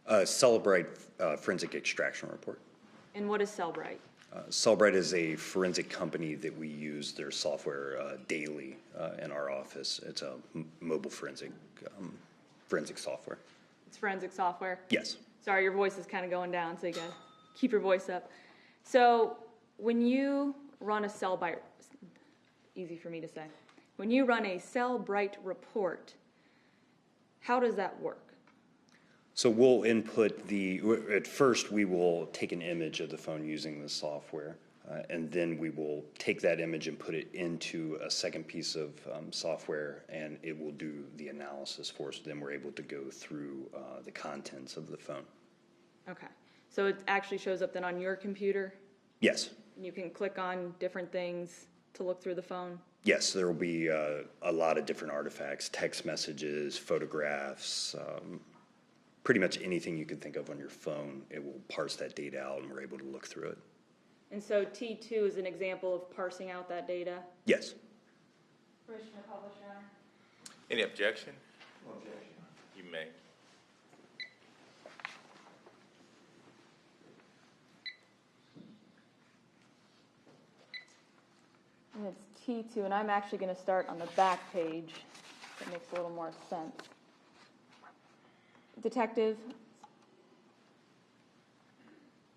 Celebrite forensic extraction report. And what is Cellbrite? Celebrite is a forensic company that we use their software daily in our office. It's a mobile forensic software. It's forensic software? Yes. Sorry, your voice is kind of going down, so you gotta keep your voice up. So when you run a Cellbrite, easy for me to say, when you run a Cellbrite report, how does that work? So we'll input at first we will take an image of the phone using the software, and then we will take that image and put it into a second piece of software, and it will do the analysis for us. Then we're able to go through the contents of the phone. Okay, so it actually shows up then on your computer? Yes. You can click on different things to look through the phone. Yes, there will be a lot of different artifacts, text messages, photographs, pretty much anything you can think of on your phone. It will parse that data out, and we're able to look through it. And so T2 is an example of parsing out that data. Yes. Permission to publish, Your Honor. Any objection? No objection. You may. And it's T2, and I'm actually going to start on the back page. That makes a little more sense. Detective,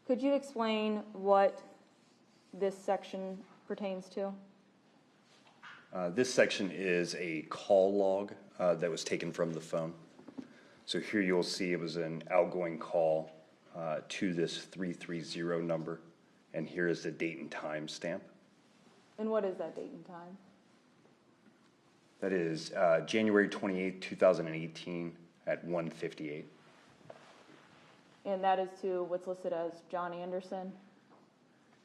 could you explain what this section pertains to? This section is a call log that was taken from the phone. So here you'll see it was an outgoing call to this 330 number, and here is the date and time stamp. And what is that date and time? That is January 28, 2018 at 1:58. And that is to what's listed as John Anderson?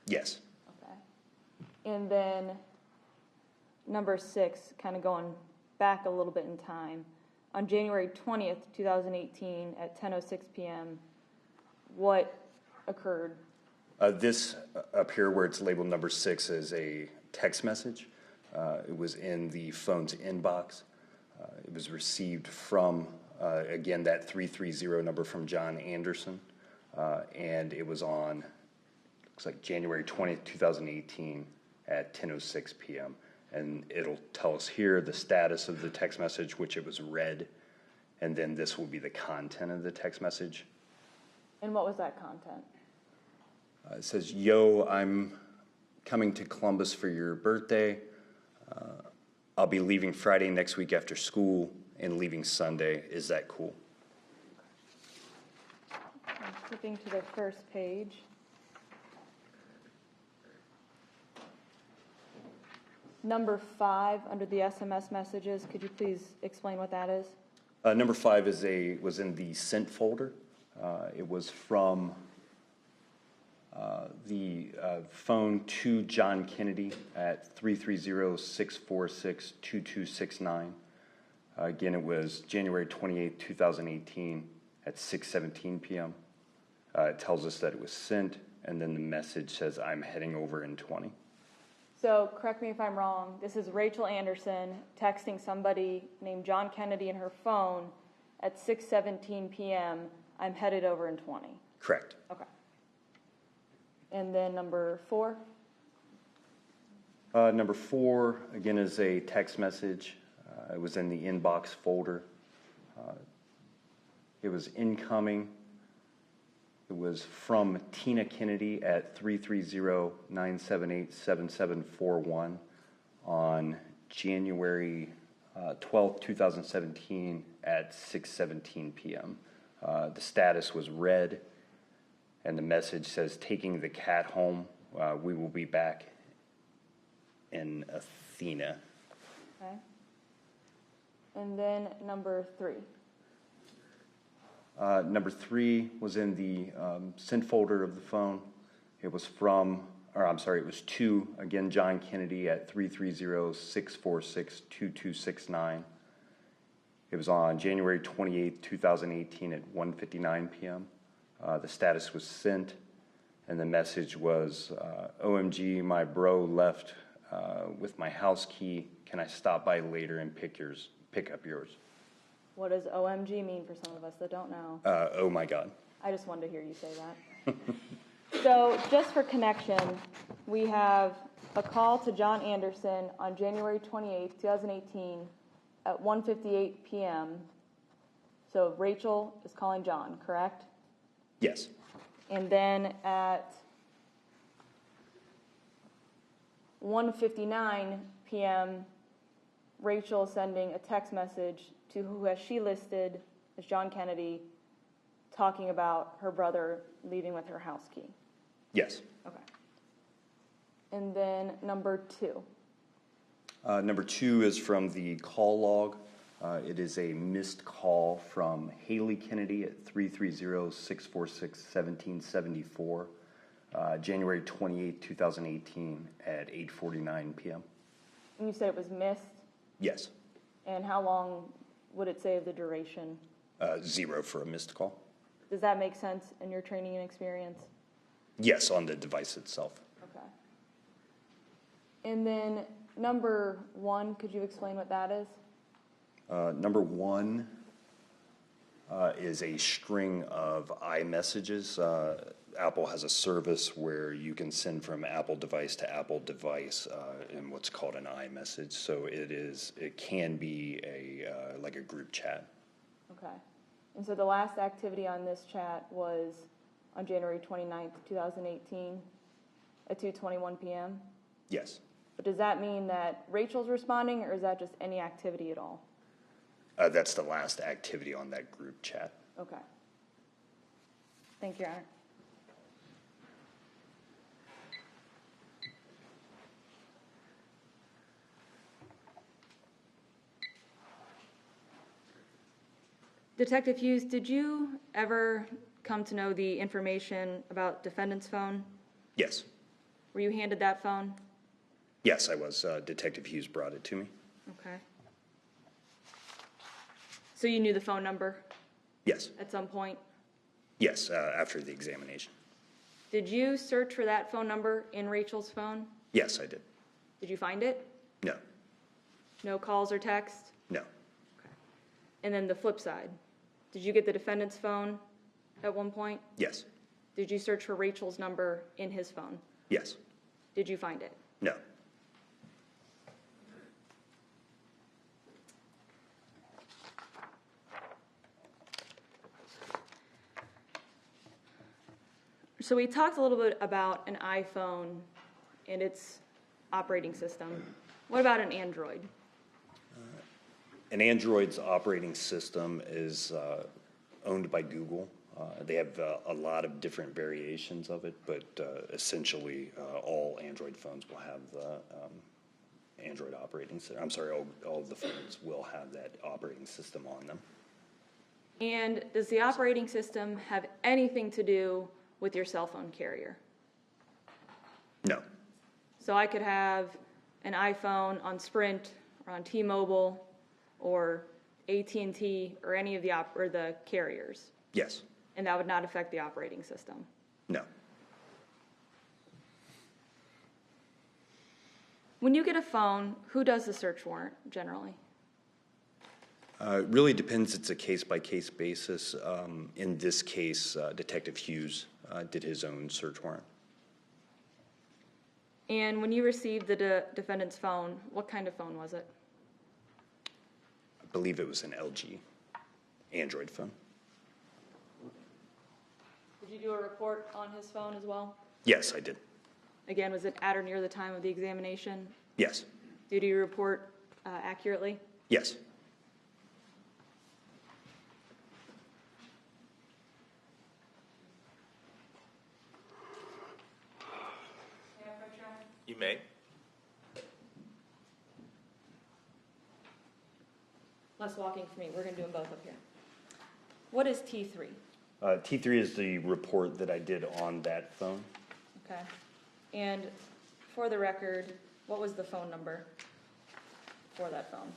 Yes. Okay. And then number 6, kind of going back a little bit in time. On January 20th, 2018 at 10:06 p.m., what occurred? This up here where it's labeled number 6 is a text message. It was in the phone's inbox. It was received from, again, that 330 number from John Anderson. And it was on, looks like January 20th, 2018 at 10:06 p.m. And it'll tell us here the status of the text message, which it was read. And then this will be the content of the text message. And what was that content? It says, "Yo, I'm coming to Columbus for your birthday. I'll be leaving Friday next week after school and leaving Sunday. Is that cool?" I'm flipping to the first page. Number 5 under the SMS messages, could you please explain what that is? Number 5 was in the sent folder. It was from the phone to John Kennedy at 330-646-2269. Again, it was January 28, 2018 at 6:17 p.m. It tells us that it was sent, and then the message says, "I'm heading over in 20." So, correct me if I'm wrong, this is Rachael Anderson texting somebody named John Kennedy in her phone at 6:17 p.m., "I'm headed over in 20." Correct. Okay. And then number 4? Number 4, again, is a text message. It was in the inbox folder. It was incoming. It was from Tina Kennedy at 330-978-7741 on January 12, 2017 at 6:17 p.m. The status was read, and the message says, "Taking the cat home. We will be back in Athena." Okay. And then number 3. Number 3 was in the sent folder of the phone. It was it was to, again, John Kennedy at 330-646-2269. It was on January 28, 2018 at 1:59 p.m. The status was sent, and the message was, "OMG, my bro left with my house key. Can I stop by later and pick up yours?" What does OMG mean for some of us that don't know? Oh my God. I just wanted to hear you say that. So, just for connection, we have a call to John Anderson on January 28, 2018 at 1:58 p.m. So, Rachael is calling John, correct? Yes. And then at 1:59 p.m., Rachael is sending a text message to who has she listed as John Kennedy, talking about her brother leaving with her house key. Yes. Okay. And then number 2. Number 2 is from the call log. It is a missed call from Haley Kennedy at 330-646-1774. January 28, 2018 at 8:49 p.m. And you said it was missed, Yes. and how long would it say of the duration? 0 for a missed call. Does that make sense in your training and experience? Yes, on the device itself. Okay. And then number 1, could you explain what that is? Number 1 is a string of iMessages. Apple has a service where you can send from Apple device to Apple device in what's called an iMessage. So it can be like a group chat. Okay. And so the last activity on this chat was on January 29th, 2018 at 2:21 p.m.? Yes. But does that mean that Rachel's responding, or is that just any activity at all? That's the last activity on that group chat. Okay. Thank you, Your Honor. Detective Hughes, did you ever come to know the information about defendant's phone? Yes. Were you handed that phone? Yes, I was. Detective Hughes brought it to me. Okay. So you knew the phone number Yes. at some point? Yes, after the examination. Did you search for that phone number in Rachel's phone? Yes, I did. Did you find it? No. No calls or text? No. And then the flip side, did you get the defendant's phone at one point? Yes. Did you search for Rachel's number in his phone? Yes. Did you find it? No. So we talked a little bit about an iPhone and its operating system. What about an Android? An Android's operating system is owned by Google. They have a lot of different variations of it, but essentially all Android phones will have the Android operating system. I'm sorry, all of the phones will have that operating system on them. And does the operating system have anything to do with your cell phone carrier? No. So I could have an iPhone on Sprint or on T-Mobile or AT&T or any of the carriers, Yes. and that would not affect the operating system. No. When you get a phone, who does the search warrant generally? It really depends. It's a case-by-case basis. In this case, Detective Hughes did his own search warrant. And when you received the defendant's phone, what kind of phone was it? I believe it was an LG Android phone. Did you do a report on his phone as well? Yes, I did. Again, was it at or near the time of the examination? Yes. Did you report accurately? Yes. You may. Less walking for me. We're going to do them both up here. What is T3? T3 is the report that I did on that phone. Okay. And for the record, what was the phone number for that phone?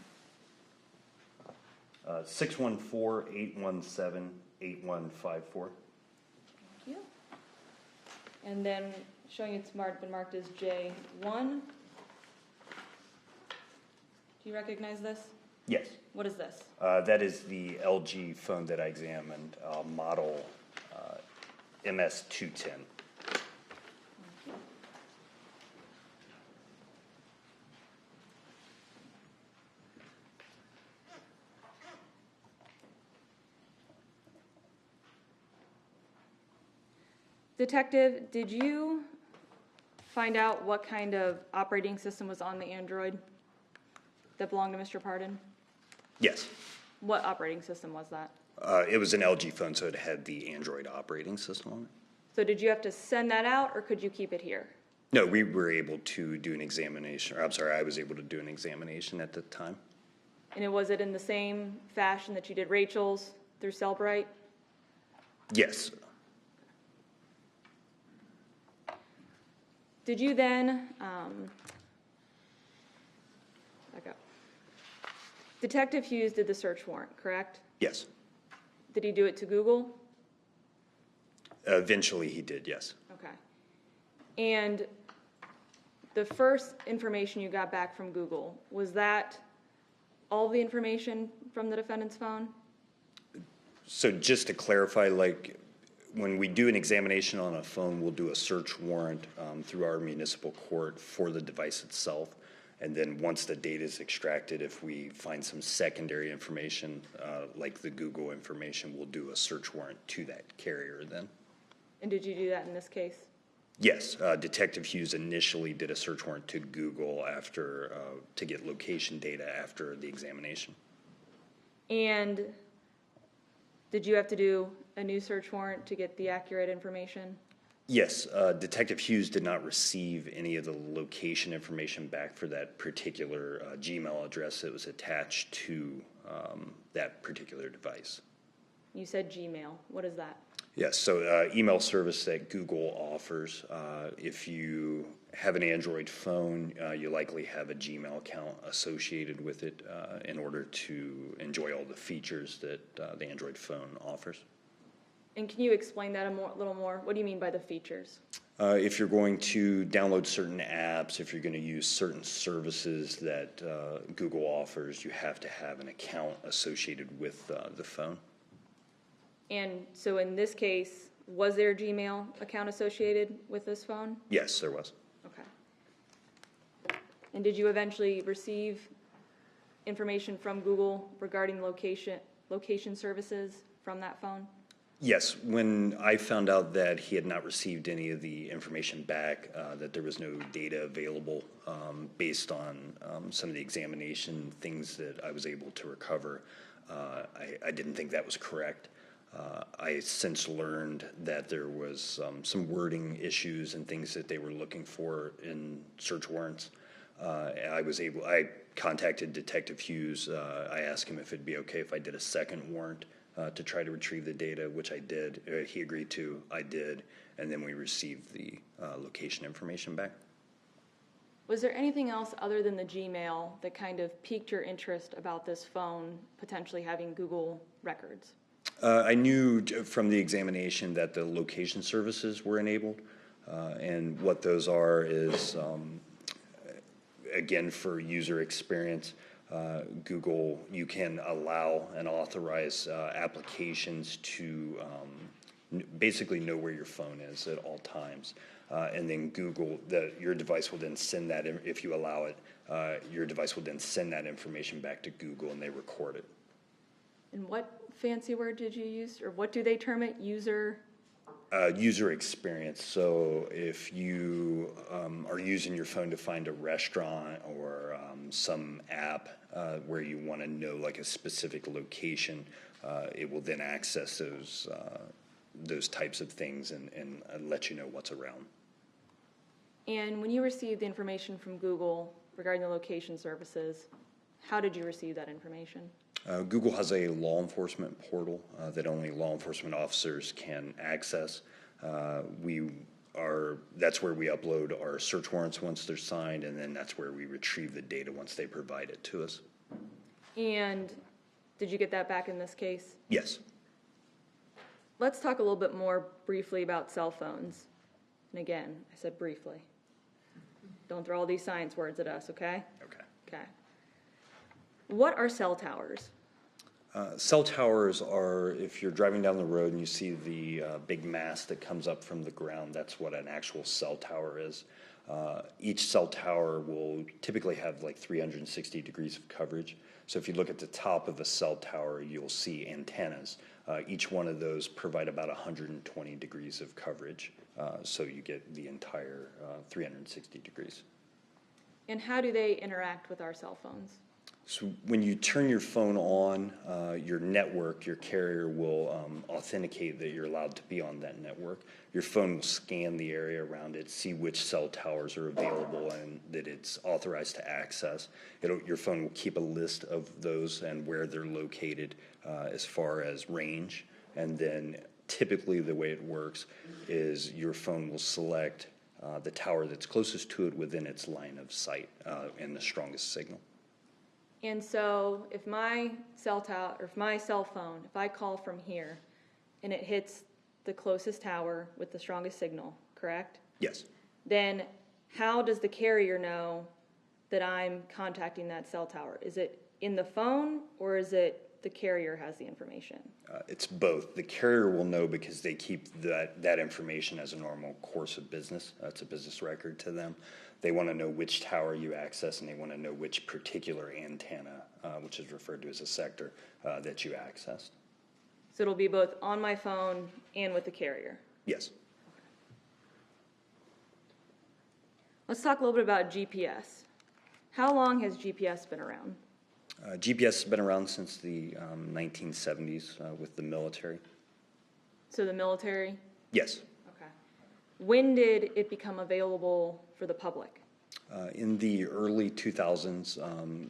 614-817-8154. Thank you. And then showing it's been marked as J1. Do you recognize this? Yes. What is this? That is the LG phone that I examined, model MS210. Detective, did you find out what kind of operating system was on the Android that belonged to Mr. Pardon? Yes. What operating system was that? It was an LG phone, so it had the Android operating system on it. So did you have to send that out, or could you keep it here? No, we were able to do an examination, or I'm sorry, I was able to do an examination at the time. And was it in the same fashion that you did Rachel's through Cellbrite? Yes. Did you then, back up. Detective Hughes did the search warrant, correct? Yes. Did he do it to Google? Eventually he did, yes. Okay. And the first information you got back from Google, was that all the information from the defendant's phone? So just to clarify, like when we do an examination on a phone, we'll do a search warrant through our municipal court for the device itself. And then once the data is extracted, if we find some secondary information, like the Google information, we'll do a search warrant to that carrier then. And did you do that in this case? Yes, Detective Hughes initially did a search warrant to Google after, to get location data after the examination. And did you have to do a new search warrant to get the accurate information? Yes, Detective Hughes did not receive any of the location information back for that particular Gmail address that was attached to that particular device. You said Gmail. What is that? Yes, so email service that Google offers. If you have an Android phone, you likely have a Gmail account associated with it in order to enjoy all the features that the Android phone offers. And can you explain that a little more? What do you mean by the features? If you're going to download certain apps, if you're going to use certain services that Google offers, you have to have an account associated with the phone. And so in this case, was there a Gmail account associated with this phone? Yes, there was. Okay. And did you eventually receive information from Google regarding location services from that phone? Yes, when I found out that he had not received any of the information back, that there was no data available based on some of the examination things that I was able to recover, I didn't think that was correct. I since learned that there was some wording issues and things that they were looking for in search warrants. I contacted Detective Hughes. I asked him if it'd be okay if I did a second warrant to try to retrieve the data, which I did. He agreed to, I did, and then we received the location information back. Was there anything else other than the Gmail that kind of piqued your interest about this phone potentially having Google records? I knew from the examination that the location services were enabled, and what those are is, again, for user experience, Google, you can allow and authorize applications to basically know where your phone is at all times. And then Google, your device will then send that, if you allow it, your device will then send that information back to Google and they record it. And what fancy word did you use, or what do they term it? User experience. So if you are using your phone to find a restaurant or some app where you want to know like a specific location, it will then access those types of things and let you know what's around. And when you received the information from Google regarding the location services, how did you receive that information? Google has a law enforcement portal that only law enforcement officers can access. That's where we upload our search warrants once they're signed, and then that's where we retrieve the data once they provide it to us. And did you get that back in this case? Yes. Let's talk a little bit more briefly about cell phones. And again, I said briefly. Don't throw all these science words at us, okay? Okay. Okay. What are cell towers? Cell towers are, if you're driving down the road and you see the big mast that comes up from the ground, that's what an actual cell tower is. Each cell tower will typically have like 360 degrees of coverage. So if you look at the top of a cell tower, you'll see antennas. Each one of those provide about 120 degrees of coverage. So you get the entire 360 degrees. And how do they interact with our cell phones? So when you turn your phone on, your network, your carrier will authenticate that you're allowed to be on that network. Your phone will scan the area around it, see which cell towers are available and that it's authorized to access. Your phone will keep a list of those and where they're located as far as range. And then typically the way it works is your phone will select the tower that's closest to it within its line of sight and the strongest signal. And so if my cell tower, or if my cell phone, if I call from here and it hits the closest tower with the strongest signal, correct? Yes. Then how does the carrier know that I'm contacting that cell tower? Is it in the phone, or is it the carrier has the information? It's both. The carrier will know because they keep that information as a normal course of business. It's a business record to them. They want to know which tower you access, and they want to know which particular antenna, which is referred to as a sector, that you accessed. So it'll be both on my phone and with the carrier. Yes. Let's talk a little bit about GPS. How long has GPS been around? GPS has been around since the 1970s with the military. So the military? Yes. Okay. When did it become available for the public? In the early 2000s,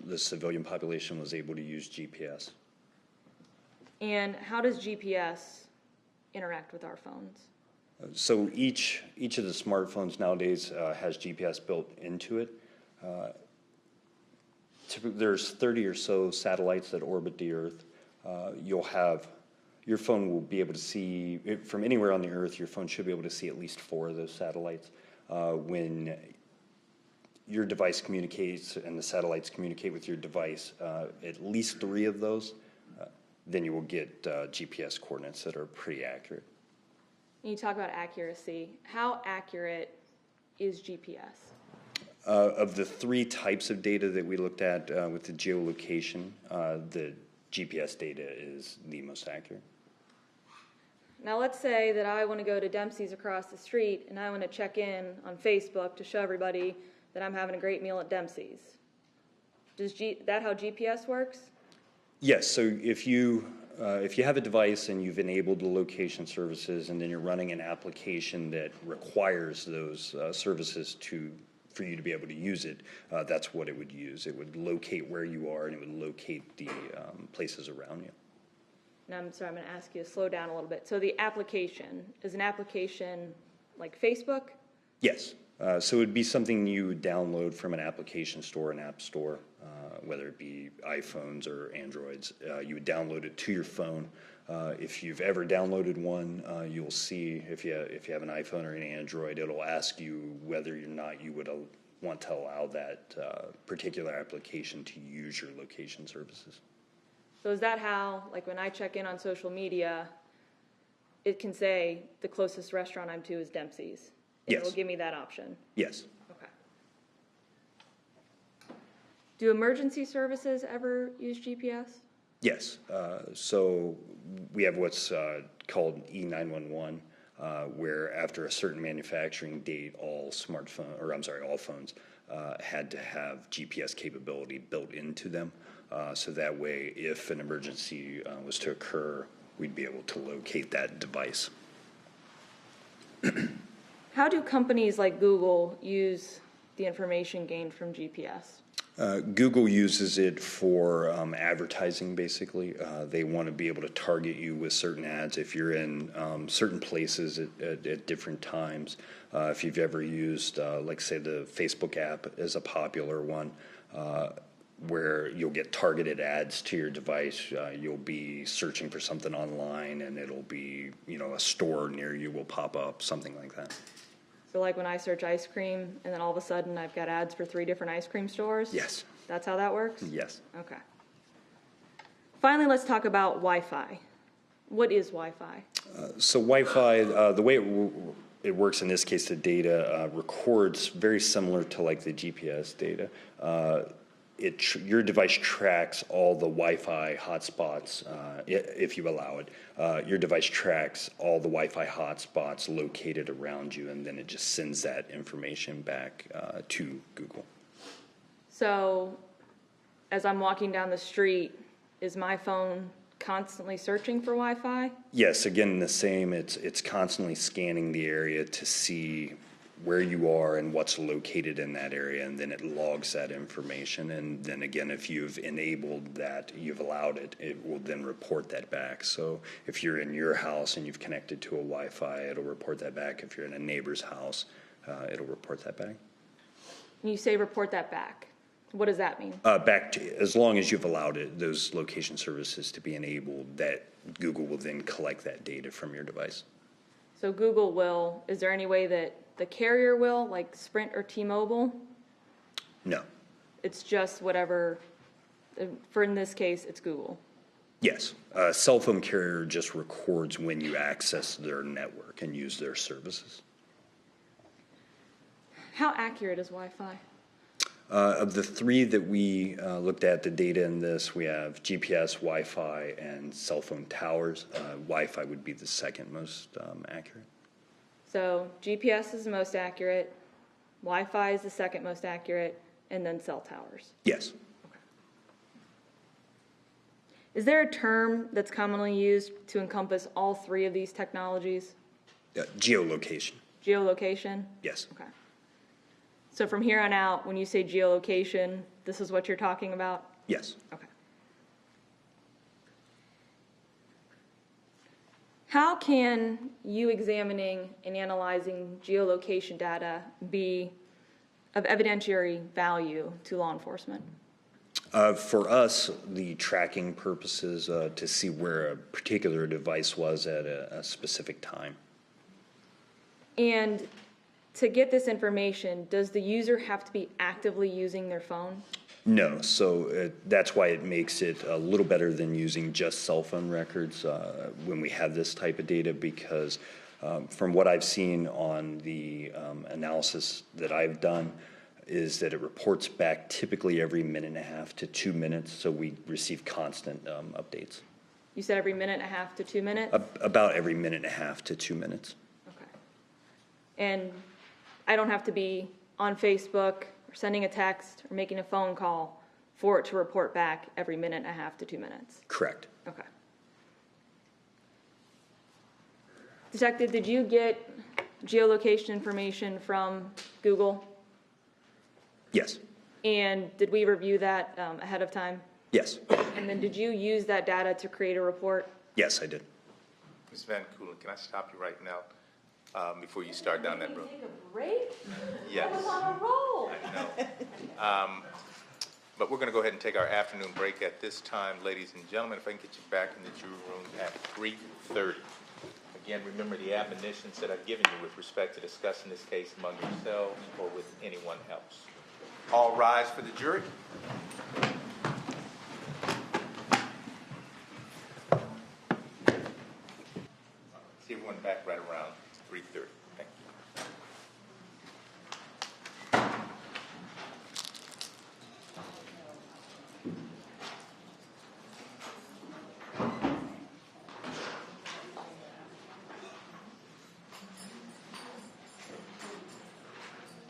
the civilian population was able to use GPS. And how does GPS interact with our phones? So each of the smartphones nowadays has GPS built into it. There's 30 or so satellites that orbit the Earth. Your phone will be able to see, from anywhere on the Earth, your phone should be able to see at least 4 of those satellites. When your device communicates and the satellites communicate with your device, at least 3 of those, then you will get GPS coordinates that are pretty accurate. You talk about accuracy. How accurate is GPS? Of the 3 types of data that we looked at with the geolocation, the GPS data is the most accurate. Now let's say that I want to go to Dempsey's across the street and I want to check in on Facebook to show everybody that I'm having a great meal at Dempsey's. Is that how GPS works? Yes, so if you have a device and you've enabled the location services and then you're running an application that requires those services for you to be able to use it, that's what it would use. It would locate where you are and it would locate the places around you. Now I'm sorry, I'm going to ask you to slow down a little bit. So the application, is an application like Facebook? Yes. So it would be something you would download from an application store, an app store, whether it be iPhones or Androids. You would download it to your phone. If you've ever downloaded one, you'll see if you have an iPhone or an Android, it'll ask you whether or not you would want to allow that particular application to use your location services. So is that how, like when I check in on social media, it can say the closest restaurant I'm to is Dempsey's? And Yes. It will give me that option? Yes. Okay. Do emergency services ever use GPS? Yes. So we have what's called E911, where after a certain manufacturing date, all phones had to have GPS capability built into them. So that way, if an emergency was to occur, we'd be able to locate that device. How do companies like Google use the information gained from GPS? Google uses it for advertising, basically. They want to be able to target you with certain ads if you're in certain places at different times. If you've ever used, like, say, the Facebook app is a popular one, where you'll get targeted ads to your device. You'll be searching for something online, and it'll be, a store near you will pop up, something like that. So like when I search ice cream, and then all of a sudden I've got ads for 3 different ice cream stores? Yes. That's how that works? Yes. Okay. Finally, let's talk about Wi-Fi. What is Wi-Fi? So Wi-Fi, the way it works in this case, the data records very similar to like the GPS data. Your device tracks all the Wi-Fi hotspots, if you allow it. Your device tracks all the Wi-Fi hotspots located around you, and then it just sends that information back to Google. So, as I'm walking down the street, is my phone constantly searching for Wi-Fi? Yes, again, the same. It's constantly scanning the area to see where you are and what's located in that area, and then it logs that information. And then again, if you've enabled that, you've allowed it, it will then report that back. So if you're in your house and you've connected to a Wi-Fi, it'll report that back. If you're in a neighbor's house, it'll report that back. When you say report that back, what does that mean? Back to, as long as you've allowed those location services to be enabled, that Google will then collect that data from your device. So Google will, is there any way that the carrier will, like Sprint or T-Mobile? No. It's just whatever, for in this case, it's Google. Yes. A cell phone carrier just records when you access their network and use their services. How accurate is Wi-Fi? Of the three that we looked at, the data in this, we have GPS, Wi-Fi, and cell phone towers. Wi-Fi would be the second most accurate. So GPS is the most accurate, Wi-Fi is the second most accurate, and then cell towers. Yes. Is there a term that's commonly used to encompass all three of these technologies? Geolocation. Geolocation? Yes. Okay. So from here on out, when you say geolocation, this is what you're talking about? Yes. Okay. How can you examining and analyzing geolocation data be of evidentiary value to law enforcement? For us, the tracking purposes to see where a particular device was at a specific time. And to get this information, does the user have to be actively using their phone? No, so that's why it makes it a little better than using just cell phone records when we have this type of data, because from what I've seen on the analysis that I've done, is that it reports back typically every 1.5 to 2 minutes, so we receive constant updates. You said every 1.5 to 2 minutes? About every 1.5 to 2 minutes. Okay. And I don't have to be on Facebook or sending a text or making a phone call for it to report back every 1.5 to 2 minutes? Correct. Okay. Detective, did you get geolocation information from Google? Yes. And did we review that ahead of time? Yes. And then did you use that data to create a report? Yes, I did. Ms. Van Coolen, can I stop you right now before you start down that road? Take a break? Yes. I was on a roll. I know. But we're going to go ahead and take our afternoon break at this time, ladies and gentlemen. If I can get you back in the jury room at 3:30. Again, remember the admonitions that I've given you with respect to discussing this case among yourselves or with anyone else. All rise for the jury. See everyone back right around 3:30.